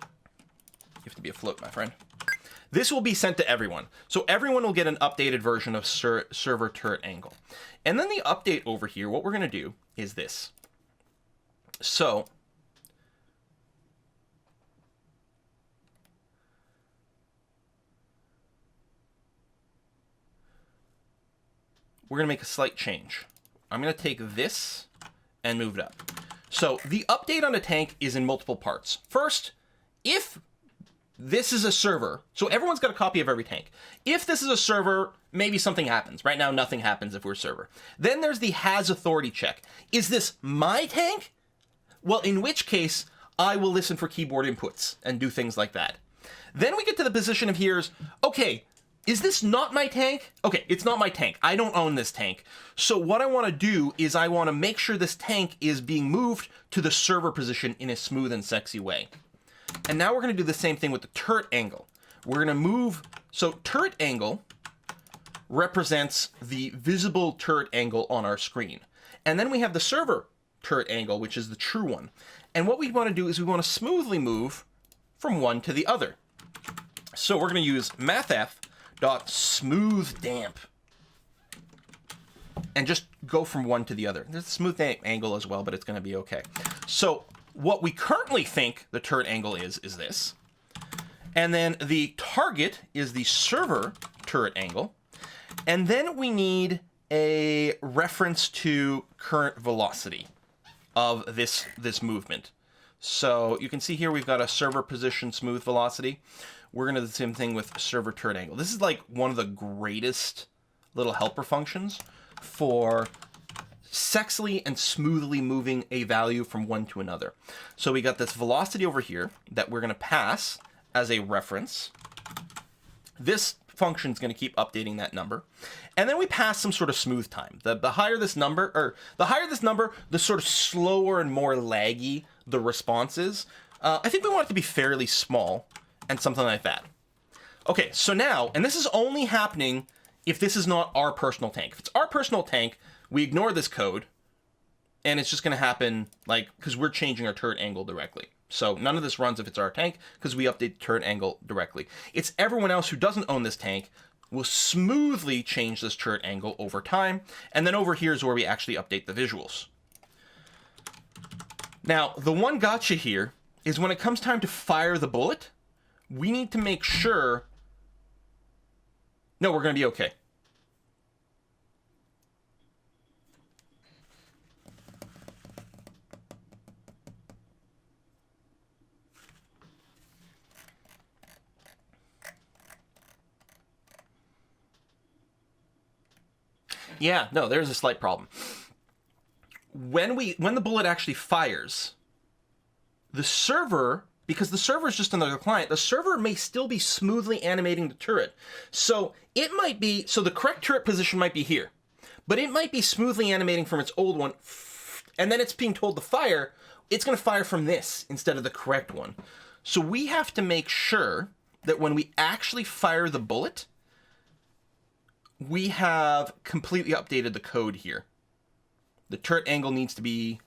You have to be afloat, my friend. This will be sent to everyone. So everyone will get an updated version of server turret angle. And then the update over here, what we're going to do is this. So we're going to make a slight change. I'm going to take this and move it up. So the update on a tank is in multiple parts. First, if this is a server, so everyone's got a copy of every tank. If this is a server, maybe something happens. Right now, nothing happens if we're a server. Then there's the has authority check. Is this my tank? Well, in which case, I will listen for keyboard inputs and do things like that. Then we get to the position of here's, okay, is this not my tank? Okay, it's not my tank. I don't own this tank. So what I want to do is I want to make sure this tank is being moved to the server position in a smooth and sexy way. And now we're going to do the same thing with the turret angle. We're going to move, so turret angle represents the visible turret angle on our screen. And then we have the server turret angle, which is the true one. And what we want to do is we want to smoothly move from one to the other. So we're going to use mathf.smoothDamp and just go from one to the other. There's a smooth angle as well, but it's going to be okay. So what we currently think the turret angle is this. And then the target is the server turret angle. And then we need a reference to current velocity of this movement. So you can see here we've got a server position smooth velocity. We're going to do the same thing with server turret angle. This is like one of the greatest little helper functions for sexily and smoothly moving a value from one to another. So we got this velocity over here that we're going to pass as a reference. This function is going to keep updating that number. And then we pass some sort of smooth time. The higher this number, the sort of slower and more laggy the response is. I think we want it to be fairly small and something like that. Okay, so now, and this is only happening if this is not our personal tank. If it's our personal tank, we ignore this code, and it's just going to happen, like, because we're changing our turret angle directly. So none of this runs if it's our tank, because we update the turret angle directly. It's everyone else who doesn't own this tank will smoothly change this turret angle over time, and then over here is where we actually update the visuals. Now, the one gotcha here is when it comes time to fire the bullet, we need to make sure... No, we're going to be okay. Yeah, no, there's a slight problem. When the bullet actually fires, the server, because the server is just another client, the server may still be smoothly animating the turret. So it might be, so the correct turret position might be here, but it might be smoothly animating from its old one, and then it's being told to fire, it's going to fire from this instead of the correct one. So we have to make sure that when we actually fire the bullet, we have completely updated the code here. The turret angle needs to be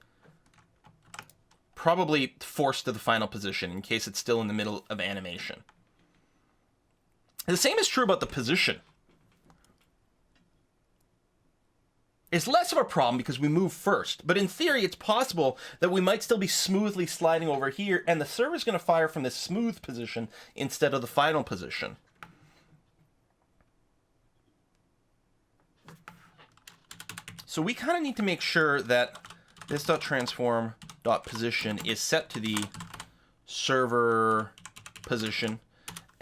probably forced to the final position in case it's still in the middle of animation. The same is true about the position. It's less of a problem because we move first, but in theory it's possible that we might still be smoothly sliding over here and the server's going to fire from this smooth position instead of the final position. So we kind of need to make sure that this.transform.position is set to the server position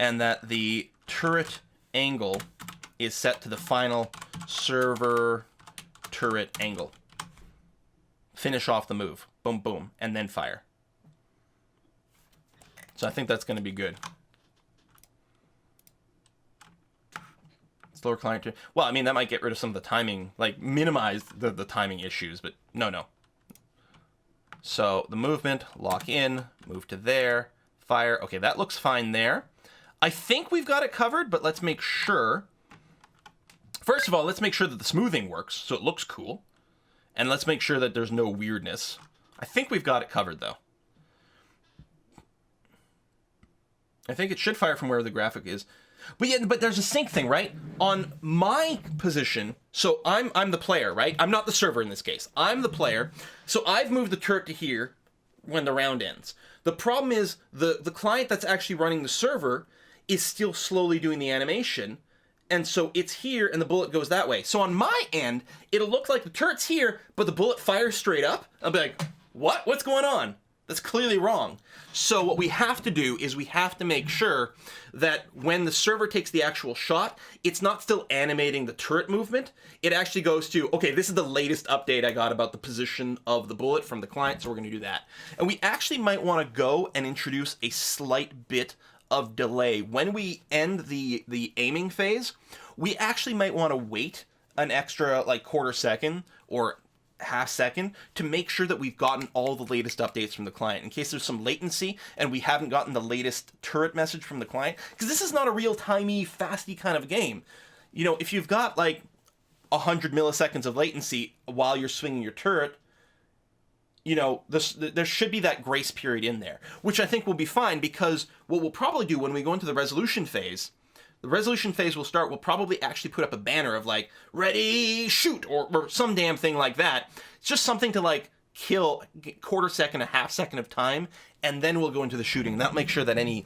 and that the turret angle is set to the final server turret angle. Finish off the move. Boom, boom, and then fire. So I think that's going to be good. Slower client. Well, I mean, that might get rid of some of the timing, like minimize the timing issues, but no. So the movement, lock in, move to there, fire. Okay, that looks fine there. I think we've got it covered, but let's make sure. First of all, let's make sure that the smoothing works, so it looks cool. And let's make sure that there's no weirdness. I think we've got it covered, though. I think it should fire from where the graphic is. But yeah, but there's a sync thing, right? On my position, so I'm the player, right? I'm not the server in this case. I'm the player. So I've moved the turret to here when the round ends. The problem is the client that's actually running the server is still slowly doing the animation. And so it's here and the bullet goes that way. So on my end, it'll look like the turret's here, but the bullet fires straight up. I'll be like, what? What's going on? That's clearly wrong. So what we have to do is we have to make sure that when the server takes the actual shot, it's not still animating the turret movement. It actually goes to, okay, this is the latest update I got about the position of the bullet from the client, so we're going to do that. And we actually might want to go and introduce a slight bit of delay. When we end the aiming phase, we actually might want to wait an extra like quarter second or half second to make sure that we've gotten all the latest updates from the client in case there's some latency and we haven't gotten the latest turret message from the client, because this is not a real-timey, fasty kind of game. You know, if you've got like 100 milliseconds of latency while you're swinging your turret, you know, there should be that grace period in there, which I think will be fine, because what we'll probably do when we go into the resolution phase, will start, we'll probably actually put up a banner of like, ready, shoot, or some damn thing like that. It's just something to like kill a quarter second, a half second of time, and then we'll go into the shooting. That'll make sure that any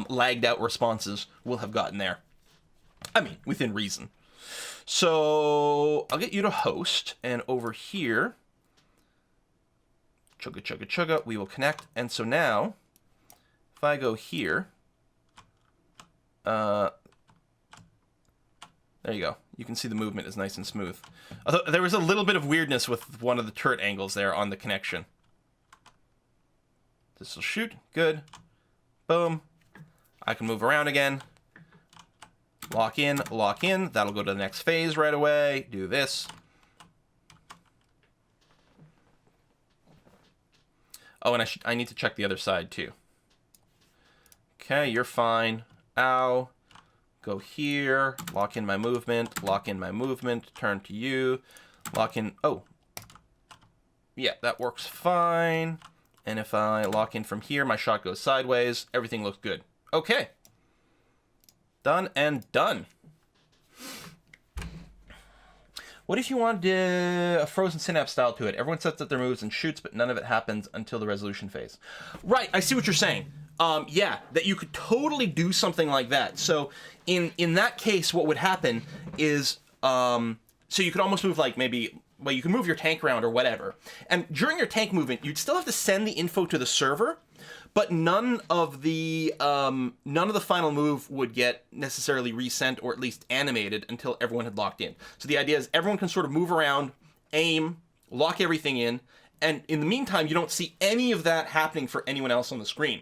lagged out responses will have gotten there. I mean, within reason. So I'll get you to host, and over here, chugga, chugga, chugga, we will connect. And so now, if I go here, there you go. You can see the movement is nice and smooth. Although there was a little bit of weirdness with one of the turret angles there on the connection. This will shoot. Good. Boom. I can move around again. lock in, lock in. That'll go to the next phase right away. Do this. Oh, and I need to check the other side too. Okay, you're fine. Ow. Go here, lock in my movement, turn to you, lock in, oh. Yeah, that works fine. And if I lock in from here, my shot goes sideways. Everything looks good. Okay. Done and done. What if you wanted a Frozen Synapse style to it? Everyone sets up their moves and shoots, but none of it happens until the resolution phase. Right, I see what you're saying. Yeah, that you could totally do something like that. So in that case, what would happen is, so you could almost move like maybe, well, you can move your tank around or whatever. And during your tank movement, you'd still have to send the info to the server, but none of the final move would get necessarily resent or at least animated until everyone had locked in. So the idea is everyone can sort of move around, aim, lock everything in, and in the meantime, you don't see any of that happening for anyone else on the screen.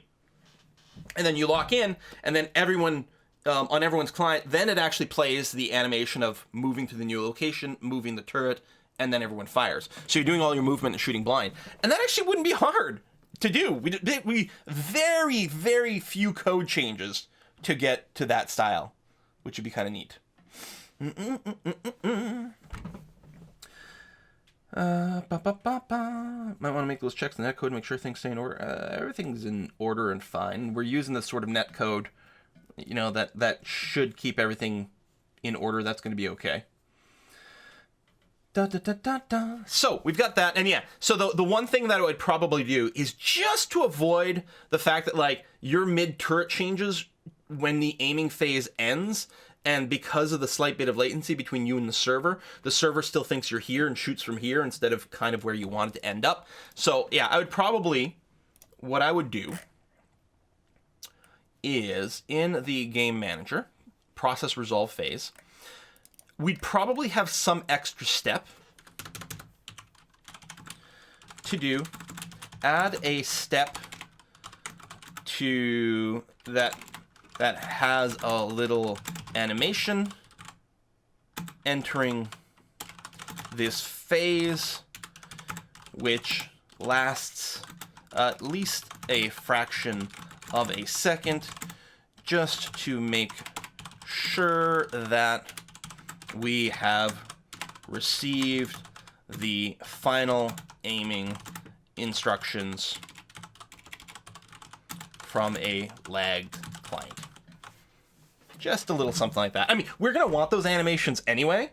And then you lock in, and then everyone, on everyone's client, then it actually plays the animation of moving to the new location, moving the turret, and then everyone fires. So you're doing all your movement and shooting blind. And that actually wouldn't be hard to do. We very, very few code changes to get to that style, which would be kind of neat. Might want to make those checks in netcode, make sure things stay in order. Everything's in order and fine. We're using this sort of netcode, you know, that should keep everything in order. That's going to be okay. So we've got that, and yeah, so the one thing that I would probably do is just to avoid the fact that like your mid turret changes when the aiming phase ends, and because of the slight bit of latency between you and the server still thinks you're here and shoots from here instead of kind of where you want it to end up. So yeah, I would probably, what I would do is in the game manager process resolve phase, we'd probably have some extra step to do. Add a step to that has a little animation entering this phase, which lasts at least a fraction of a second, just to make sure that we have received the final aiming instructions from a lagged client. Just a little something like that. I mean, we're gonna want those animations anyway,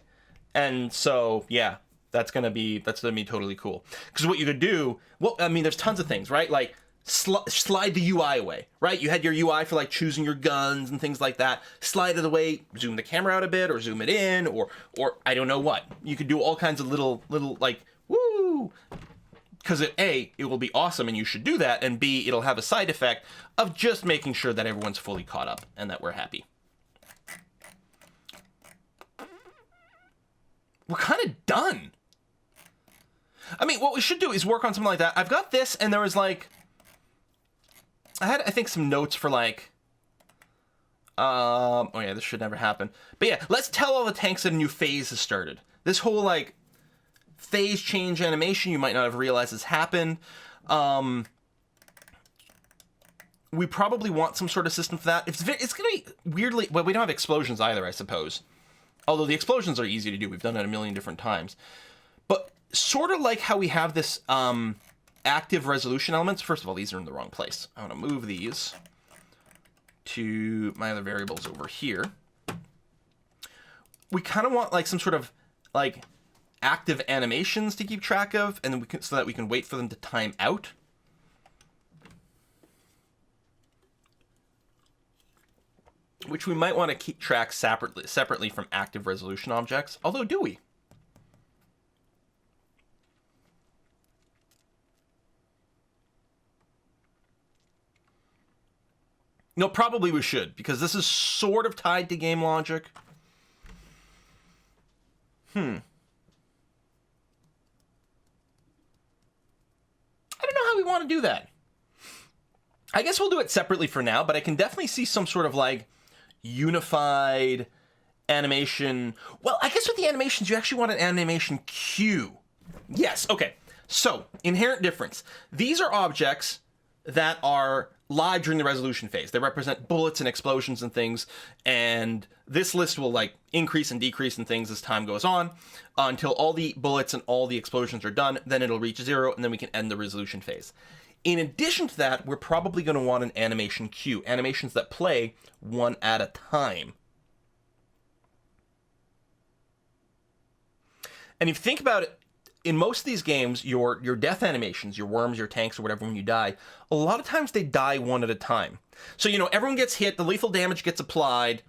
and so yeah, that's gonna be totally cool. Because what you could do, well, I mean, there's tons of things, right? Like slide the UI away, right? You had your UI for like choosing your guns and things like that. Slide it away, zoom the camera out a bit, or zoom it in, or I don't know what. You could do all kinds of little like woo. Because A, it will be awesome and you should do that, and B, it'll have a side effect of just making sure that everyone's fully caught up and that we're happy. We're kind of done. I mean, what we should do is work on something like that. I've got this, and there was like, I had, I think, some notes for like, oh yeah, this should never happen. But yeah, let's tell all the tanks that a new phase has started. This whole like phase change animation you might not have realized has happened. We probably want some sort of system for that. It's going to be weirdly, well, we don't have explosions either, I suppose. Although the explosions are easy to do. We've done it a million different times. But sort of like how we have this active resolution elements. First of all, these are in the wrong place. I want to move these to my other variables over here. We kind of want like some sort of like active animations to keep track of, and then we can, so that we can wait for them to time out. Which we might want to keep track separately from active resolution objects. Although, do we? No, probably we should, because this is sort of tied to game logic. I don't know how we want to do that. I guess we'll do it separately for now, but I can definitely see some sort of like unified animation. Well, I guess with the animations, you actually want an animation queue. Yes, okay. So, inherent difference. These are objects that are live during the resolution phase. They represent bullets and explosions and things, and this list will like increase and decrease in things as time goes on until all the bullets and all the explosions are done. Then it'll reach 0, and then we can end the resolution phase. In addition to that, we're probably going to want an animation queue, animations that play one at a time. And if you think about it, in most of these games, your death animations, your worms, your tanks, or whatever, when you die, a lot of times they die one at a time. So, you know, everyone gets hit, the lethal damage gets applied.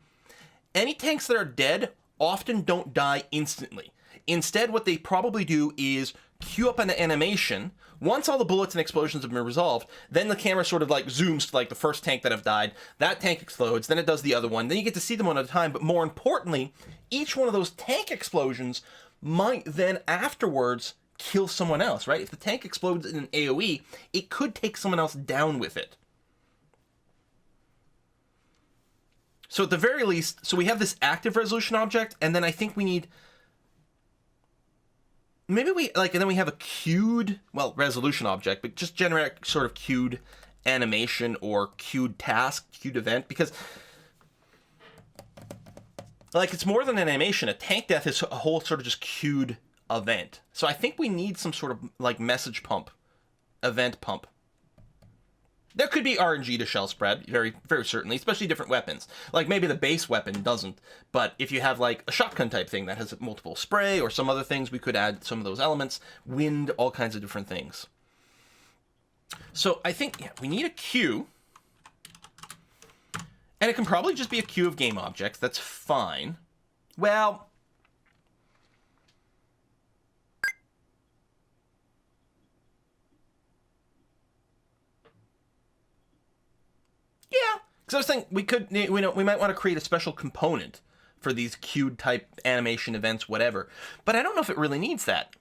Any tanks that are dead often don't die instantly. Instead, what they probably do is queue up an animation. Once all the bullets and explosions have been resolved, then the camera sort of like zooms to like the first tank that have died. That tank explodes, then it does the other one. Then you get to see them one at a time. But more importantly, each one of those tank explosions might then afterwards kill someone else, right? If the tank explodes in an AoE, it could take someone else down with it. So at the very least, so we have this active resolution object, and then I think we need... Maybe we, like, and then we have a queued, well, resolution object, but just generic sort of queued animation or queued task, queued event, because... Like, it's more than an animation. A tank death is a whole sort of just queued event. So I think we need some sort of, like, message pump. Event pump. There could be RNG to shell spread, very, very certainly, especially different weapons. Like, maybe the base weapon doesn't, but if you have, like, a shotgun type thing that has multiple spray or some other things, we could add some of those elements. Wind, all kinds of different things. So I think, yeah, we need a queue. And it can probably just be a queue of game objects. That's fine. Well... Yeah. Because I was thinking we might want to create a special component for these queued type animation events, whatever. But I don't know if it really needs that.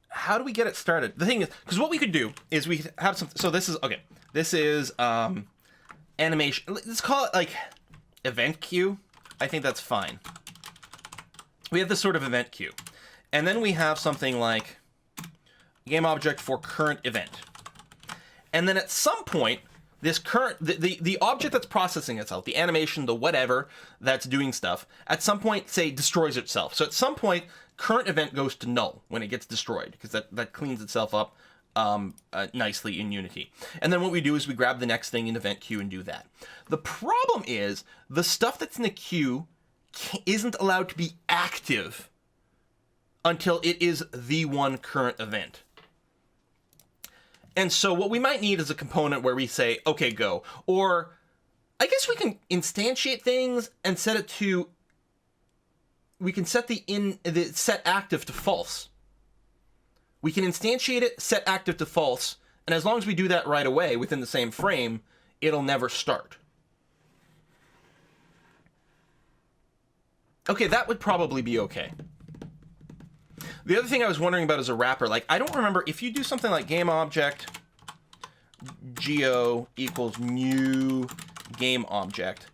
How do we get it started? The thing is, because what we could do is we have some, so this is, okay, this is animation, let's call it like event queue. I think that's fine. We have this sort of event queue. And then we have something like game object for current event. And then at some point, this current, the object that's processing itself, the animation, the whatever that's doing stuff, at some point, say, destroys itself. So at some point, current event goes to null when it gets destroyed, because that cleans itself up nicely in Unity. And then what we do is we grab the next thing in event queue and do that. The problem is the stuff that's in the queue isn't allowed to be active until it is the one current event. And so what we might need is a component where we say, okay, go. Or I guess we can instantiate things and set it to, we can set the set active to false. We can instantiate it, set active to false, and as long as we do that right away within the same frame, it'll never start. Okay, that would probably be okay. The other thing I was wondering about is a wrapper. Like, I don't remember if you do something like game object geo equals new game object.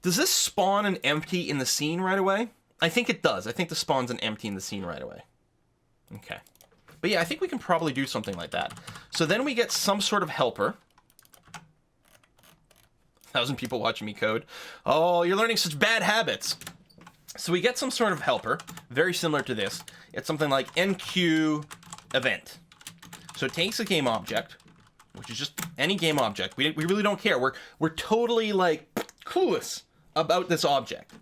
Does this spawn an empty in the scene right away? I think it does. I think this spawns an empty in the scene right away. Okay. But yeah, I think we can probably do something like that. So then we get some sort of helper. 1,000 people watching me code. Oh, you're learning such bad habits. So we get some sort of helper, very similar to this. It's something like NQ event. So it takes a game object, which is just any game object. We really don't care. We're totally like clueless about this object.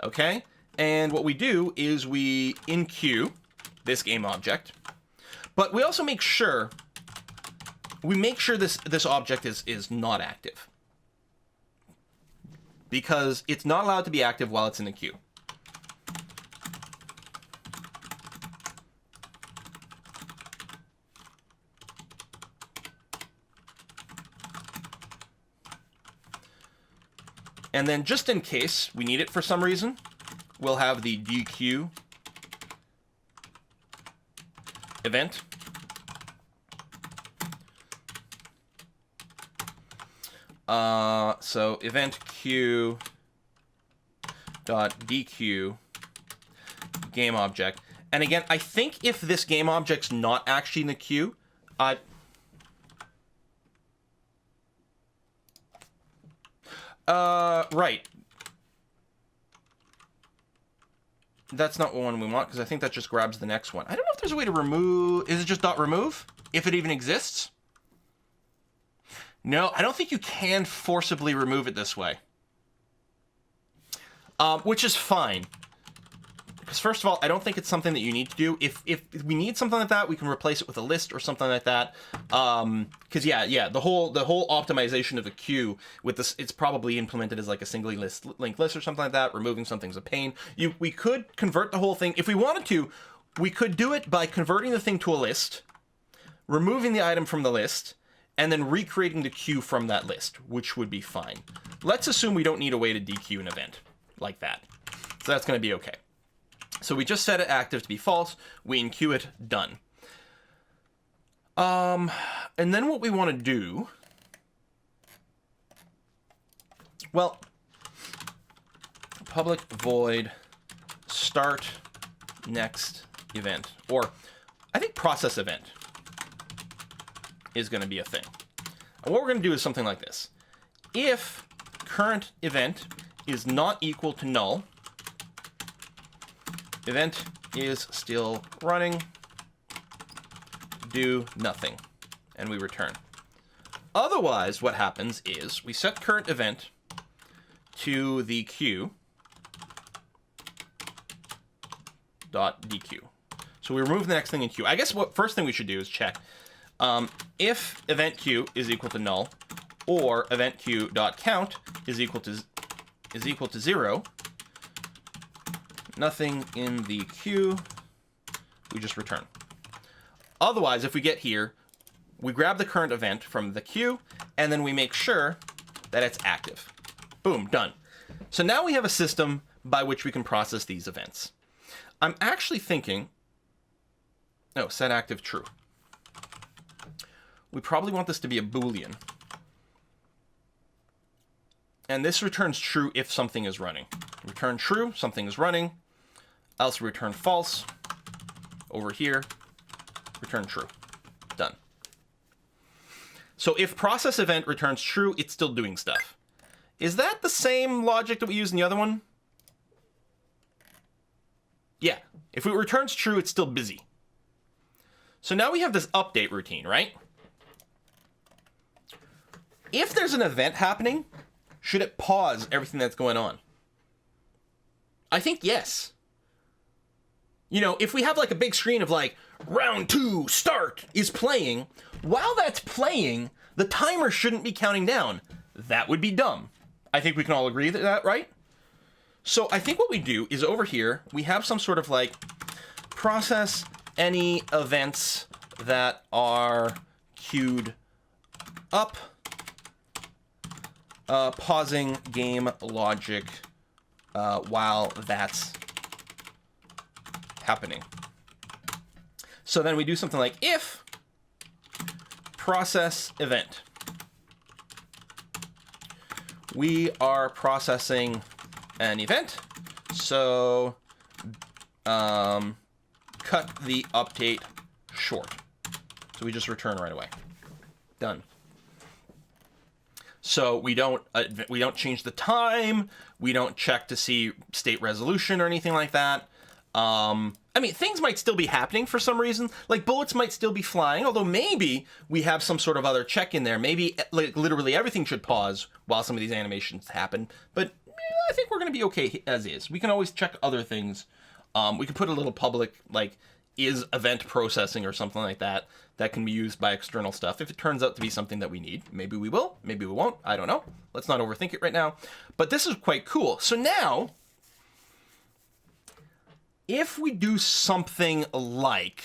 Okay? And what we do is we enqueue this game object, but we also make sure this object is not active, because it's not allowed to be active while it's in the queue. And then just in case we need it for some reason, we'll have the DQ event. So event Q dot DQ game object. And again, I think if this game object's not actually in the queue, right. That's not one we want, because I think that just grabs the next one. I don't know if there's a way to remove... Is it just .remove? If it even exists? No, I don't think you can forcibly remove it this way. Which is fine. Because first of all, I don't think it's something that you need to do. If we need something like that, we can replace it with a list or something like that. Because yeah, the whole optimization of the queue with this, it's probably implemented as like a single linked list or something like that. Removing something's a pain. We could convert the whole thing if we wanted to. We could do it by converting the thing to a list, removing the item from the list, and then recreating the queue from that list, which would be fine. Let's assume we don't need a way to dequeue an event like that. So that's going to be okay. So we just set it active to be false. We enqueue it, done. And then what we want to do... Well, public void start next event. Or, I think process event is going to be a thing. And what we're going to do is something like this. If current event is not equal to null, event is still running, do nothing, and we return. Otherwise, what happens is we set current event to the queue dot dequeue. So we remove the next thing in queue. I guess what first thing we should do is check if event queue is equal to null, or event queue dot count is equal to 0. Nothing in the queue, we just return. Otherwise, if we get here, we grab the current event from the queue, and then we make sure that it's active. Boom, done. So now we have a system by which we can process these events. I'm actually thinking, no, set active true. We probably want this to be a Boolean. And this returns true if something is running. Return true, something is running. Else return false. Over here, return true. Done. So if process event returns true, it's still doing stuff. Is that the same logic that we used in the other one? Yeah. If it returns true, it's still busy. So now we have this update routine, right? If there's an event happening, should it pause everything that's going on? I think yes. You know, if we have like a big screen of like, round 2, start, is playing, while that's playing, the timer shouldn't be counting down. That would be dumb. I think we can all agree to that, right? So I think what we do is over here, we have some sort of like, process any events that are queued up, pausing game logic while that's happening. So then we do something like if process event. We are processing an event, so cut the update short. So we just return right away. Done. So we don't change the time. We don't check to see state resolution or anything like that. I mean, things might still be happening for some reason. Like bullets might still be flying, although maybe we have some sort of other check in there. Maybe like literally everything should pause while some of these animations happen. But I think we're going to be okay as is. We can always check other things. We could put a little public, like, is event processing or something like that, that can be used by external stuff. If it turns out to be something that we need, maybe we will, maybe we won't. I don't know. Let's not overthink it right now. But this is quite cool. So now, if we do something like,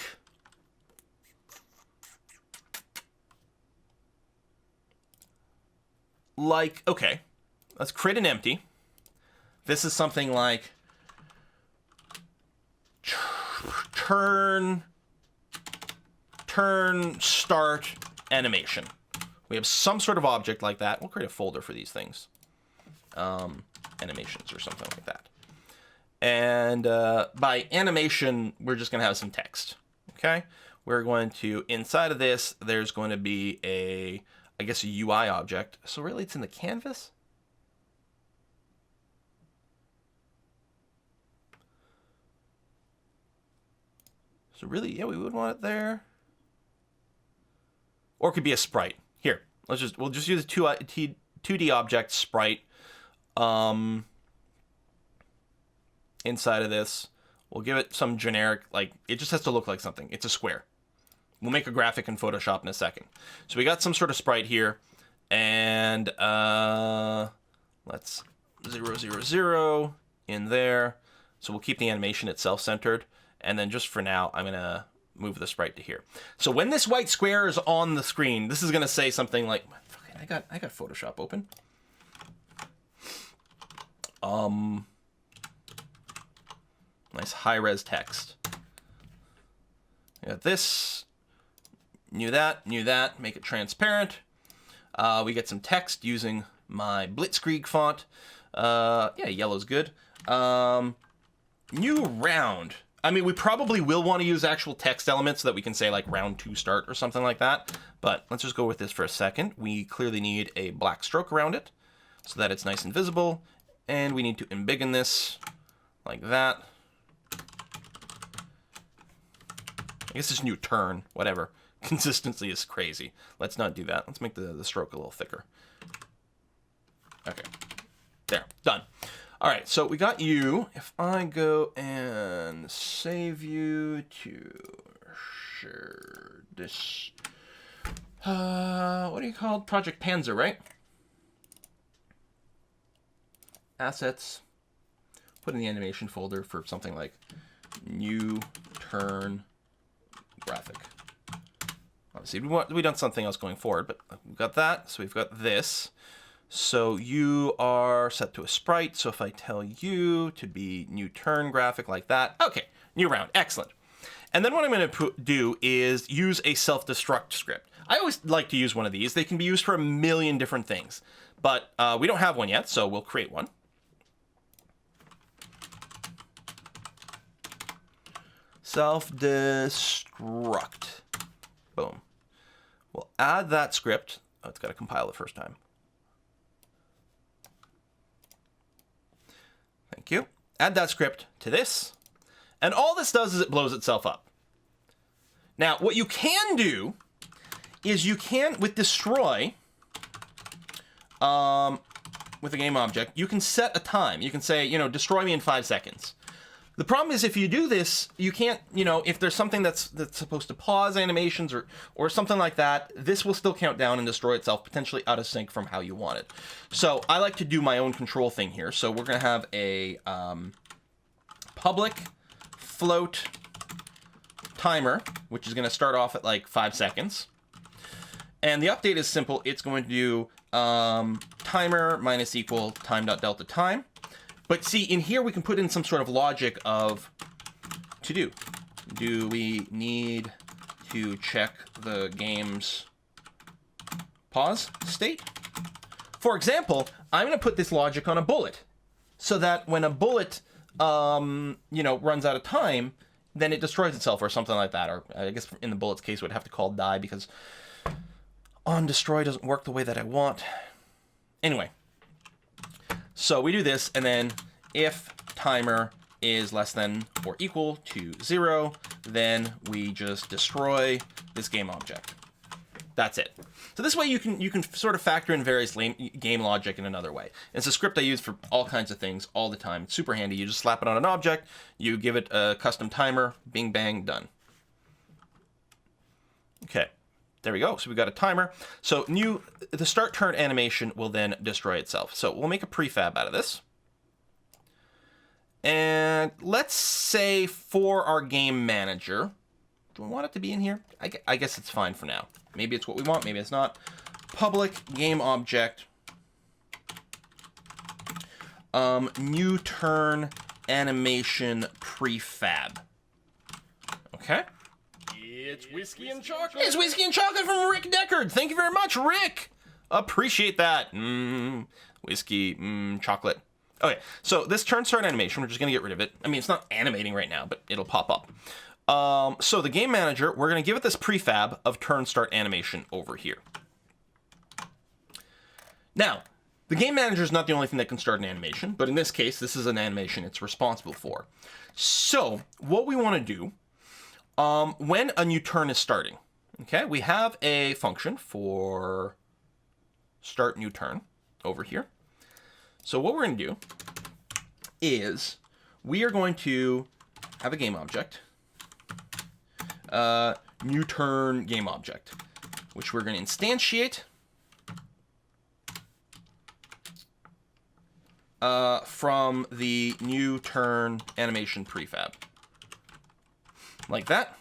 okay, let's create an empty. This is something like turn start animation. We have some sort of object like that. We'll create a folder for these things. Animations or something like that. And by animation, we're just going to have some text. Okay? We're going to, inside of this, there's going to be I guess a UI object. So really it's in the canvas? So really, yeah, we would want it there. Or it could be a sprite. Here, we'll just use a 2D object sprite. Inside of this, we'll give it some generic, like, it just has to look like something. It's a square. We'll make a graphic in Photoshop in a second. So we got some sort of sprite here, and let's 0, 0, 0 in there. So we'll keep the animation itself centered, and then just for now, I'm gonna move the sprite to here. So when this white square is on the screen, this is gonna say something like, I got Photoshop open. Nice high-res text. We got this. Knew that. Make it transparent. We get some text using my Blitzkrieg font. Yeah, yellow's good. New round. I mean, we probably will want to use actual text elements so that we can say like round 2 start or something like that. But let's just go with this for a second. We clearly need a black stroke around it so that it's nice and visible. And we need to embiggen this like that. I guess it's new turn, whatever. Consistency is crazy. Let's not do that. Let's make the stroke a little thicker. Okay. There. Done. All right, so we got you. If I go and save you to share this, what do you call it? Project Panzer, right? Assets. Put in the animation folder for something like new turn graphic. Obviously, we done something else going forward, but we've got that. So we've got this. So you are set to a sprite. So if I tell you to be new turn graphic like that, okay, new round, excellent. And then what I'm going to do is use a self-destruct script. I always like to use one of these. They can be used for a million different things, but we don't have one yet, so we'll create one. Self-destruct. Boom. We'll add that script. Oh, it's got to compile the first time. Thank you. Add that script to this. And all this does is it blows itself up. Now, what you can do is you can, with destroy, with a game object, you can set a time. You can say, destroy me in 5 seconds. The problem is if you do this, you can't, if there's something that's supposed to pause animations or something like that, this will still count down and destroy itself, potentially out of sync from how you want it. So I like to do my own control thing here. So we're going to have a public float timer, which is going to start off at like 5 seconds. And the update is simple. It's going to do timer minus equal time.delta time. But see, in here we can put in some sort of logic of to do. Do we need to check the game's pause state? For example, I'm going to put this logic on a bullet so that when a bullet, runs out of time, then it destroys itself or something like that. Or I guess in the bullet's case, we'd have to call die because on destroy doesn't work the way that I want. Anyway. So we do this, and then if timer is less than or equal to 0, then we just destroy this game object. That's it. So this way you can sort of factor in various game logic in another way. It's a script I use for all kinds of things all the time. It's super handy. You just slap it on an object, you give it a custom timer, bing bang, done. Okay. There we go. So we've got a timer. So the start turn animation will then destroy itself. So we'll make a prefab out of this. And let's say for our game manager, do we want it to be in here? I guess it's fine for now. Maybe it's what we want. Maybe it's not. Public game object new turn animation prefab. Okay. It's whiskey and chocolate. It's whiskey and chocolate from Rick Deckard. Thank you very much, Rick. Appreciate that. Whiskey, chocolate. Okay, so this turn start animation, we're just going to get rid of it. I mean, it's not animating right now, but it'll pop up. So the game manager, we're going to give it this prefab of turn start animation over here. Now, the game manager is not the only thing that can start an animation, but in this case, this is an animation it's responsible for. So what we want to do, when a new turn is starting, okay, we have a function for start new turn over here. So what we're going to do is we are going to have a game object, new turn game object, which we're going to instantiate from the new turn animation prefab. Like that.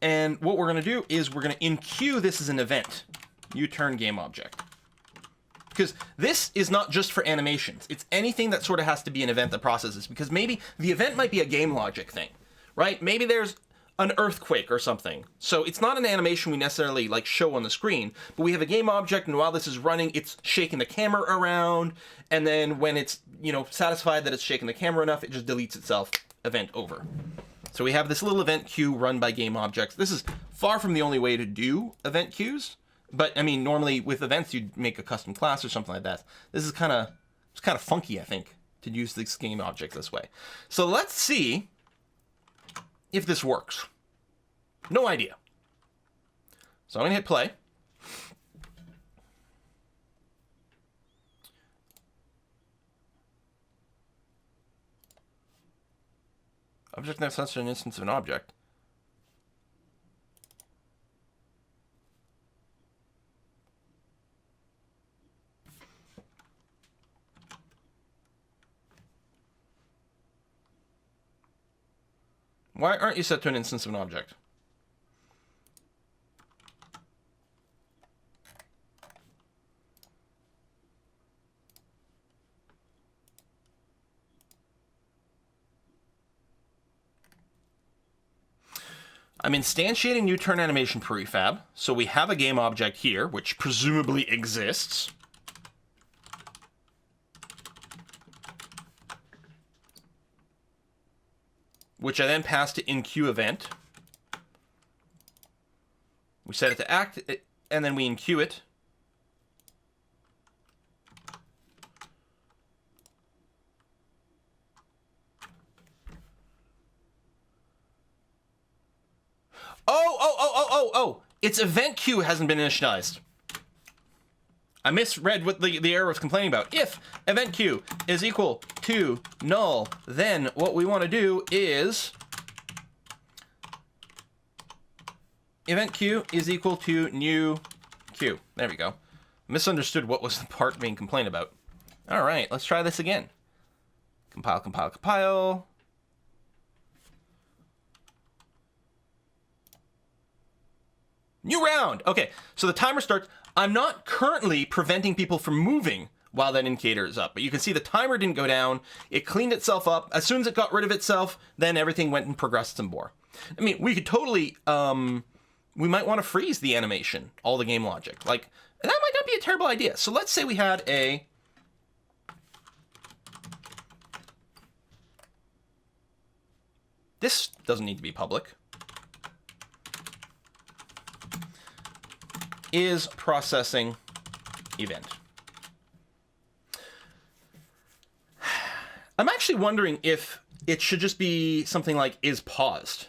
And what we're going to do is we're going to enqueue this as an event, new turn game object. Because this is not just for animations. It's anything that sort of has to be an event that processes. Because maybe the event might be a game logic thing, right? Maybe there's an earthquake or something. So it's not an animation we necessarily like show on the screen, but we have a game object, and while this is running, it's shaking the camera around, and then when it's, you know, satisfied that it's shaking the camera enough, it just deletes itself, event over. So we have this little event queue run by game objects. This is far from the only way to do event queues, but I mean, normally with events, you'd make a custom class or something like that. This is kind of funky, I think, to use this game object this way. So let's see if this works. No idea. So I'm going to hit play. Object next such an instance of an object. Why aren't you set to an instance of an object? I'm instantiating new turn animation prefab, so we have a game object here, which presumably exists. Which I then pass to enqueue event. We set it to act, and then we enqueue it. Oh! Its event queue hasn't been initialized. I misread what the error was complaining about. If event queue is equal to null, then what we want to do is event queue is equal to new queue. There we go. Misunderstood what was the part being complained about. All right, let's try this again. Compile, compile, compile. New round. Okay, so the timer starts. I'm not currently preventing people from moving while that indicator is up, but you can see the timer didn't go down. It cleaned itself up. As soon as it got rid of itself, then everything went and progressed some more. I mean, we could totally, we might want to freeze the animation, all the game logic. Like, that might not be a terrible idea. So let's say we had a, this doesn't need to be public. Is processing event. I'm actually wondering if it should just be something like is paused,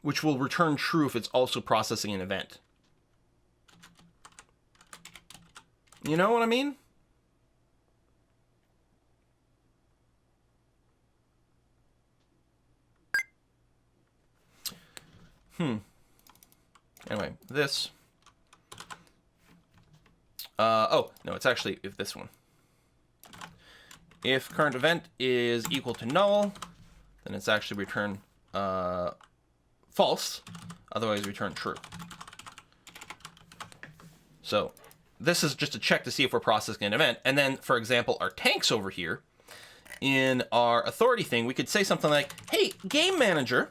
which will return true if it's also processing an event. You know what I mean? Anyway, this. Oh, no, it's actually if this one. If current event is equal to null, then it's actually return false. Otherwise, return true. So this is just a check to see if we're processing an event. And then, for example, our tanks over here, in our authority thing, we could say something like, hey, game manager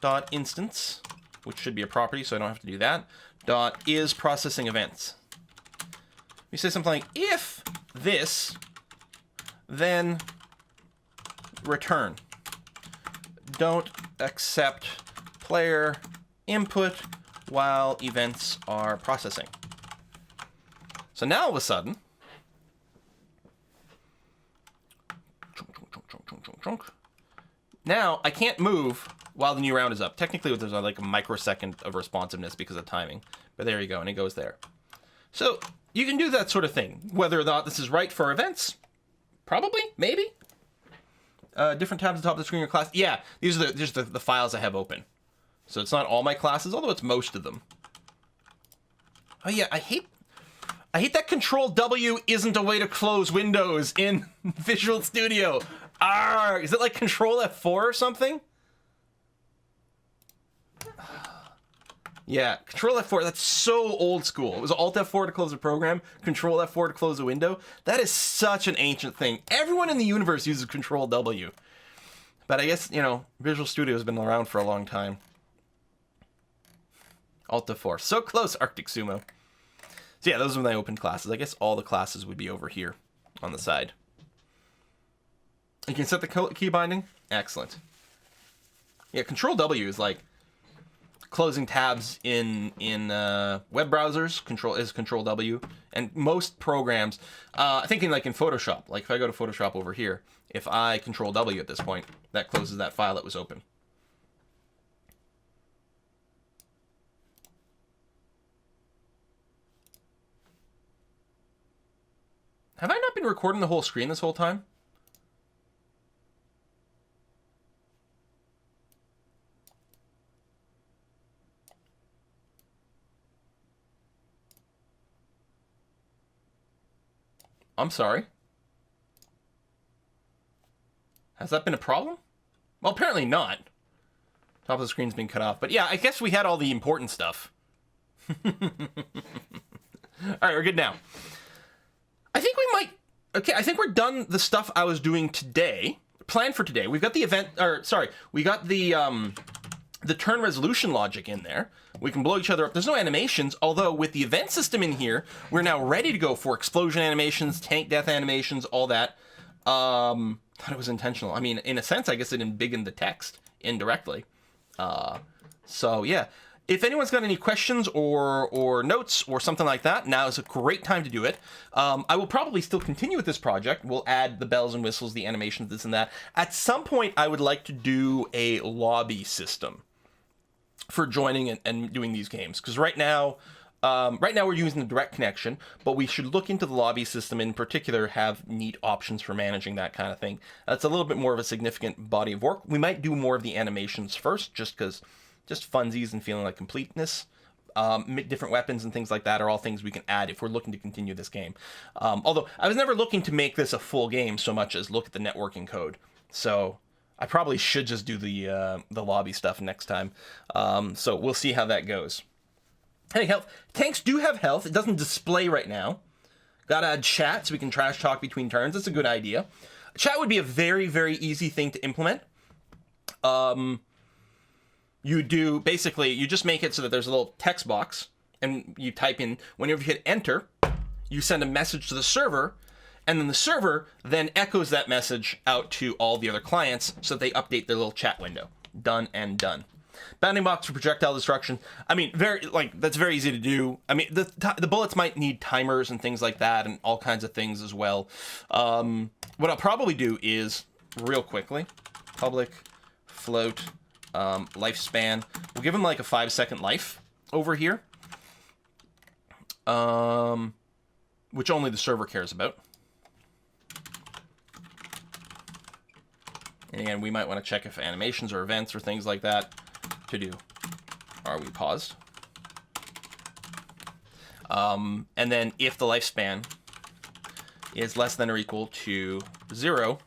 dot instance, which should be a property, so I don't have to do that, dot is processing events. We say something like, if this, then return. Don't accept player input while events are processing. So now all of a sudden, now I can't move while the new round is up. Technically, there's like a microsecond of responsiveness because of timing, but there you go, and it goes there. So you can do that sort of thing. Whether or not this is right for events, probably, maybe. Different tabs at the top of the screen are class. Yeah, these are the files I have open. So it's not all my classes, although it's most of them. Oh yeah, I hate that Control W isn't a way to close windows in Visual Studio. Arrgh! Is it like Control F4 or something? Yeah, Control F4, that's so old school. It was Alt F4 to close a program, Control F4 to close a window. That is such an ancient thing. Everyone in the universe uses Control W. But I guess, you know, Visual Studio has been around for a long time. Alt F4. So close, Arctic Sumo. So yeah, those are my open classes. I guess all the classes would be over here on the side. You can set the key binding. Excellent. Yeah, Control W is like closing tabs in web browsers. Control W, and most programs. Thinking like in Photoshop. Like if I go to Photoshop over here, if I Control W at this point, that closes that file that was open. Have I not been recording the whole screen this whole time? I'm sorry. Has that been a problem? Well, apparently not. Top of the screen's been cut off. But yeah, I guess we had all the important stuff. All right, we're good now. I think we might... Okay, I think we're done the stuff I was doing today. Planned for today. We've got the event... Or, sorry. We got the turn resolution logic in there. We can blow each other up. There's no animations, although with the event system in here, we're now ready to go for explosion animations, tank death animations, all that. Thought it was intentional. I mean, in a sense, I guess it embiggened the text indirectly. So, yeah. If anyone's got any questions or notes or something like that, now is a great time to do it. I will probably still continue with this project. We'll add the bells and whistles, the animations, this and that. At some point, I would like to do a lobby system for joining and doing these games. Because right now we're using the direct connection, but we should look into the lobby system, in particular have neat options for managing that kind of thing. That's a little bit more of a significant body of work. We might do more of the animations first, just funsies and feeling like completeness. Different weapons and things like that are all things we can add if we're looking to continue this game. Although I was never looking to make this a full game so much as look at the networking code. So I probably should just do the lobby stuff next time. So we'll see how that goes. Hey, health. Tanks do have health. It doesn't display right now. Gotta add chat so we can trash talk between turns. That's a good idea. Chat would be a very, very easy thing to implement. You just make it so that there's a little text box, and you type in, whenever you hit enter, you send a message to the server, and then the server then echoes that message out to all the other clients so that they update their little chat window. Done and done. Bounding box for projectile destruction. I mean, that's very easy to do. I mean, the bullets might need timers and things like that, and all kinds of things as well. What I'll probably do is, real quickly, public float lifespan. We'll give him like a 5-second life over here, which only the server cares about. And again, we might want to check if animations or events or things like that to do. Are we paused? And then if the lifespan is less than or equal to 0,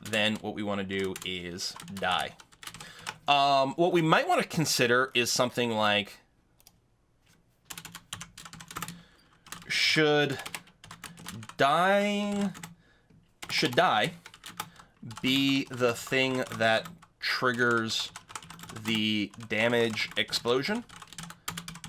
then what we want to do is die. What we might want to consider is something like should die be the thing that triggers the damage explosion?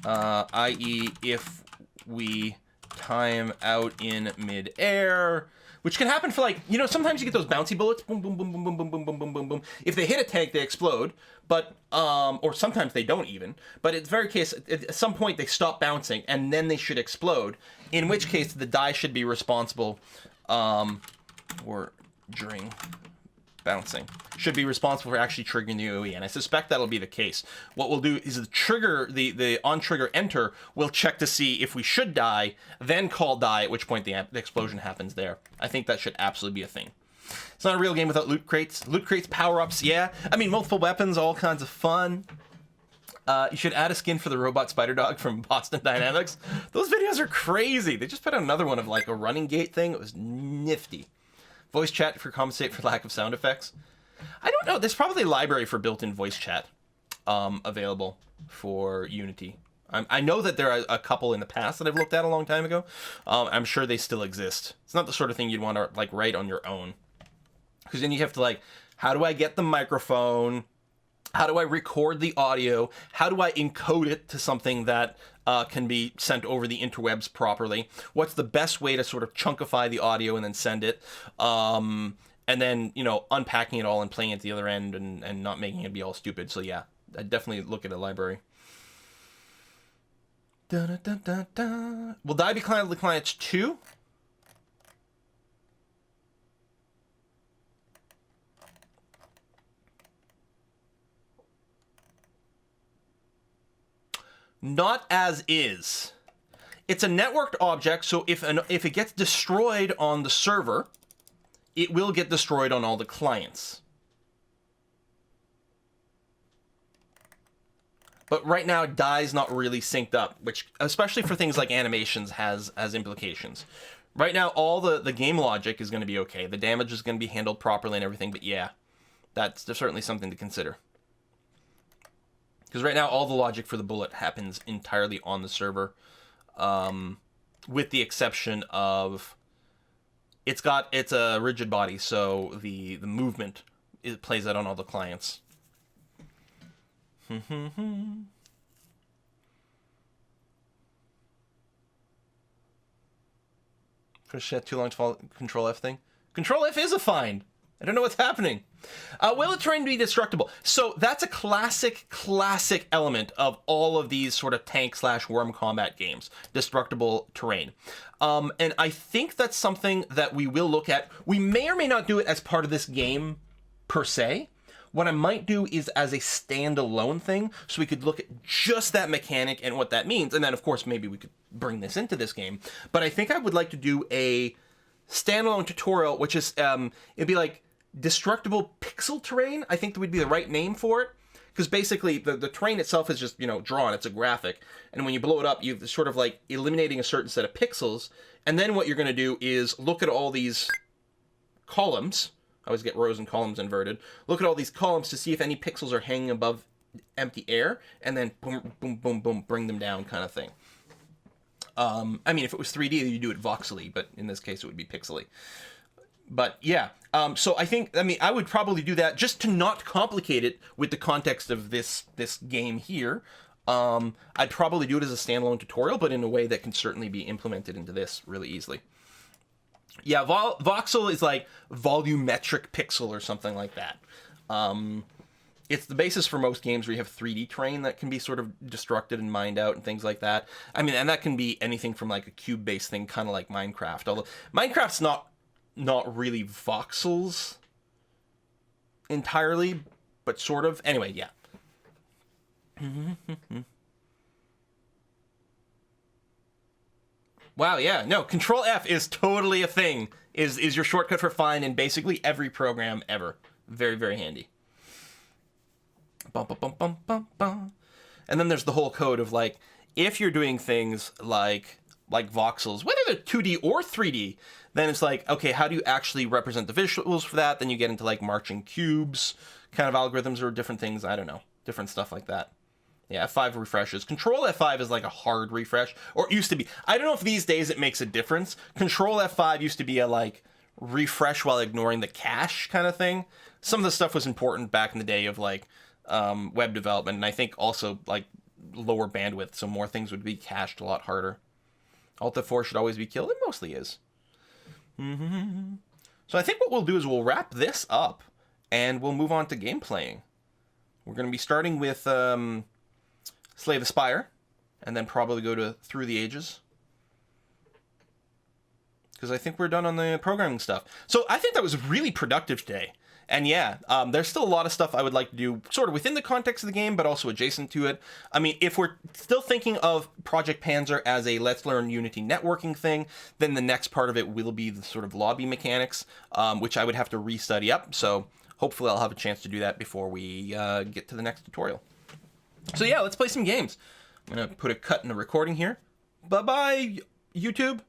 I.e., if we time out in mid-air, which can happen for, like, you know, sometimes you get those bouncy bullets, boom, boom, boom, boom, boom, boom, boom, boom, boom, boom, boom. If they hit a tank, they explode, but, or sometimes they don't even, but in the very case, at some point they stop bouncing, and then they should explode, in which case the die should be responsible, or during bouncing, should be responsible for actually triggering the AoE, and I suspect that'll be the case. What we'll do is the trigger, the on-trigger enter, will check to see if we should die, then call die, at which point the explosion happens there. I think that should absolutely be a thing. It's not a real game without loot crates. Loot crates, power-ups, yeah. I mean, multiple weapons, all kinds of fun. You should add a skin for the robot spider dog from Boston Dynamics. Those videos are crazy. They just put out another one of, like, a running gate thing. It was nifty. Voice chat for compensate for lack of sound effects. I don't know. There's probably a library for built-in voice chat available for Unity. I know that there are a couple in the past that I've looked at a long time ago. I'm sure they still exist. It's not the sort of thing you'd want to, like, write on your own. Because then you have to, like, how do I get the microphone? How do I record the audio? How do I encode it to something that can be sent over the interwebs properly? What's the best way to sort of chunkify the audio and then send it? And then, you know, unpacking it all and playing it at the other end and not making it be all stupid. So yeah, I'd definitely look at a library. Dun, dun, dun, dun. Will die be clients 2? Not as is. It's a networked object, so if it gets destroyed on the server, it will get destroyed on all the clients. But right now, die's not really synced up, which, especially for things like animations, has implications. Right now, all the game logic is going to be okay. The damage is going to be handled properly and everything, but yeah, that's certainly something to consider. Because right now, all the logic for the bullet happens entirely on the server, with the exception of it's a rigid body, so the movement plays out on all the clients. Chris, too long to follow Control F thing. Control F is a find. I don't know what's happening. Will the terrain be destructible? So that's a classic element of all of these sort of tank/worm combat games. Destructible terrain. And I think that's something that we will look at. We may or may not do it as part of this game, per se. What I might do is as a standalone thing, so we could look at just that mechanic and what that means. And then, of course, maybe we could bring this into this game. But I think I would like to do a standalone tutorial, which is, it'd be like destructible pixel terrain. I think that would be the right name for it, because basically the terrain itself is just, you know, drawn. It's a graphic, and when you blow it up, you're sort of like eliminating a certain set of pixels, and then what you're going to do is look at all these columns. I always get rows and columns inverted. Look at all these columns to see if any pixels are hanging above empty air, and then boom, boom, boom, boom, bring them down, kind of thing. I mean, if it was 3D, you do it voxely, but in this case, it would be pixely. But yeah, so I would probably do that just to not complicate it with the context of this game here. I'd probably do it as a standalone tutorial, but in a way that can certainly be implemented into this really easily. Yeah, voxel is like volumetric pixel or something like that. It's the basis for most games where you have 3D terrain that can be sort of destructed and mined out and things like that. I mean, and that can be anything from like a cube-based thing, kind of like Minecraft. Although Minecraft's not really voxels entirely, but sort of. Anyway, yeah. Wow, yeah, no, Control F is totally a thing. Is your shortcut for find in basically every program ever. Very, very handy. Bum, bum, bum, bum, bum, bum. And then there's the whole code of, like, if you're doing things like voxels, whether they're 2D or 3D, then it's like, okay, how do you actually represent the visuals for that? Then you get into, like, marching cubes kind of algorithms or different things. I don't know. Different stuff like that. Yeah, F5 refreshes. Control F5 is like a hard refresh, or it used to be. I don't know if these days it makes a difference. Control F5 used to be a like refresh while ignoring the cache kind of thing. Some of the stuff was important back in the day of like web development, and I think also like lower bandwidth, so more things would be cached a lot harder. Alt F4 should always be killed. It mostly is. So I think what we'll do is we'll wrap this up, and we'll move on to game playing. We're going to be starting with Slay the Spire, and then probably go to Through the Ages, because I think we're done on the programming stuff. So I think that was really productive today. And yeah, there's still a lot of stuff I would like to do sort of within the context of the game, but also adjacent to it. I mean, if we're still thinking of Project Panzer as a let's learn Unity networking thing, then the next part of it will be the sort of lobby mechanics, which I would have to restudy up. So hopefully I'll have a chance to do that before we get to the next tutorial. So yeah, let's play some games. I'm going to put a cut in the recording here. Bye-bye, YouTube.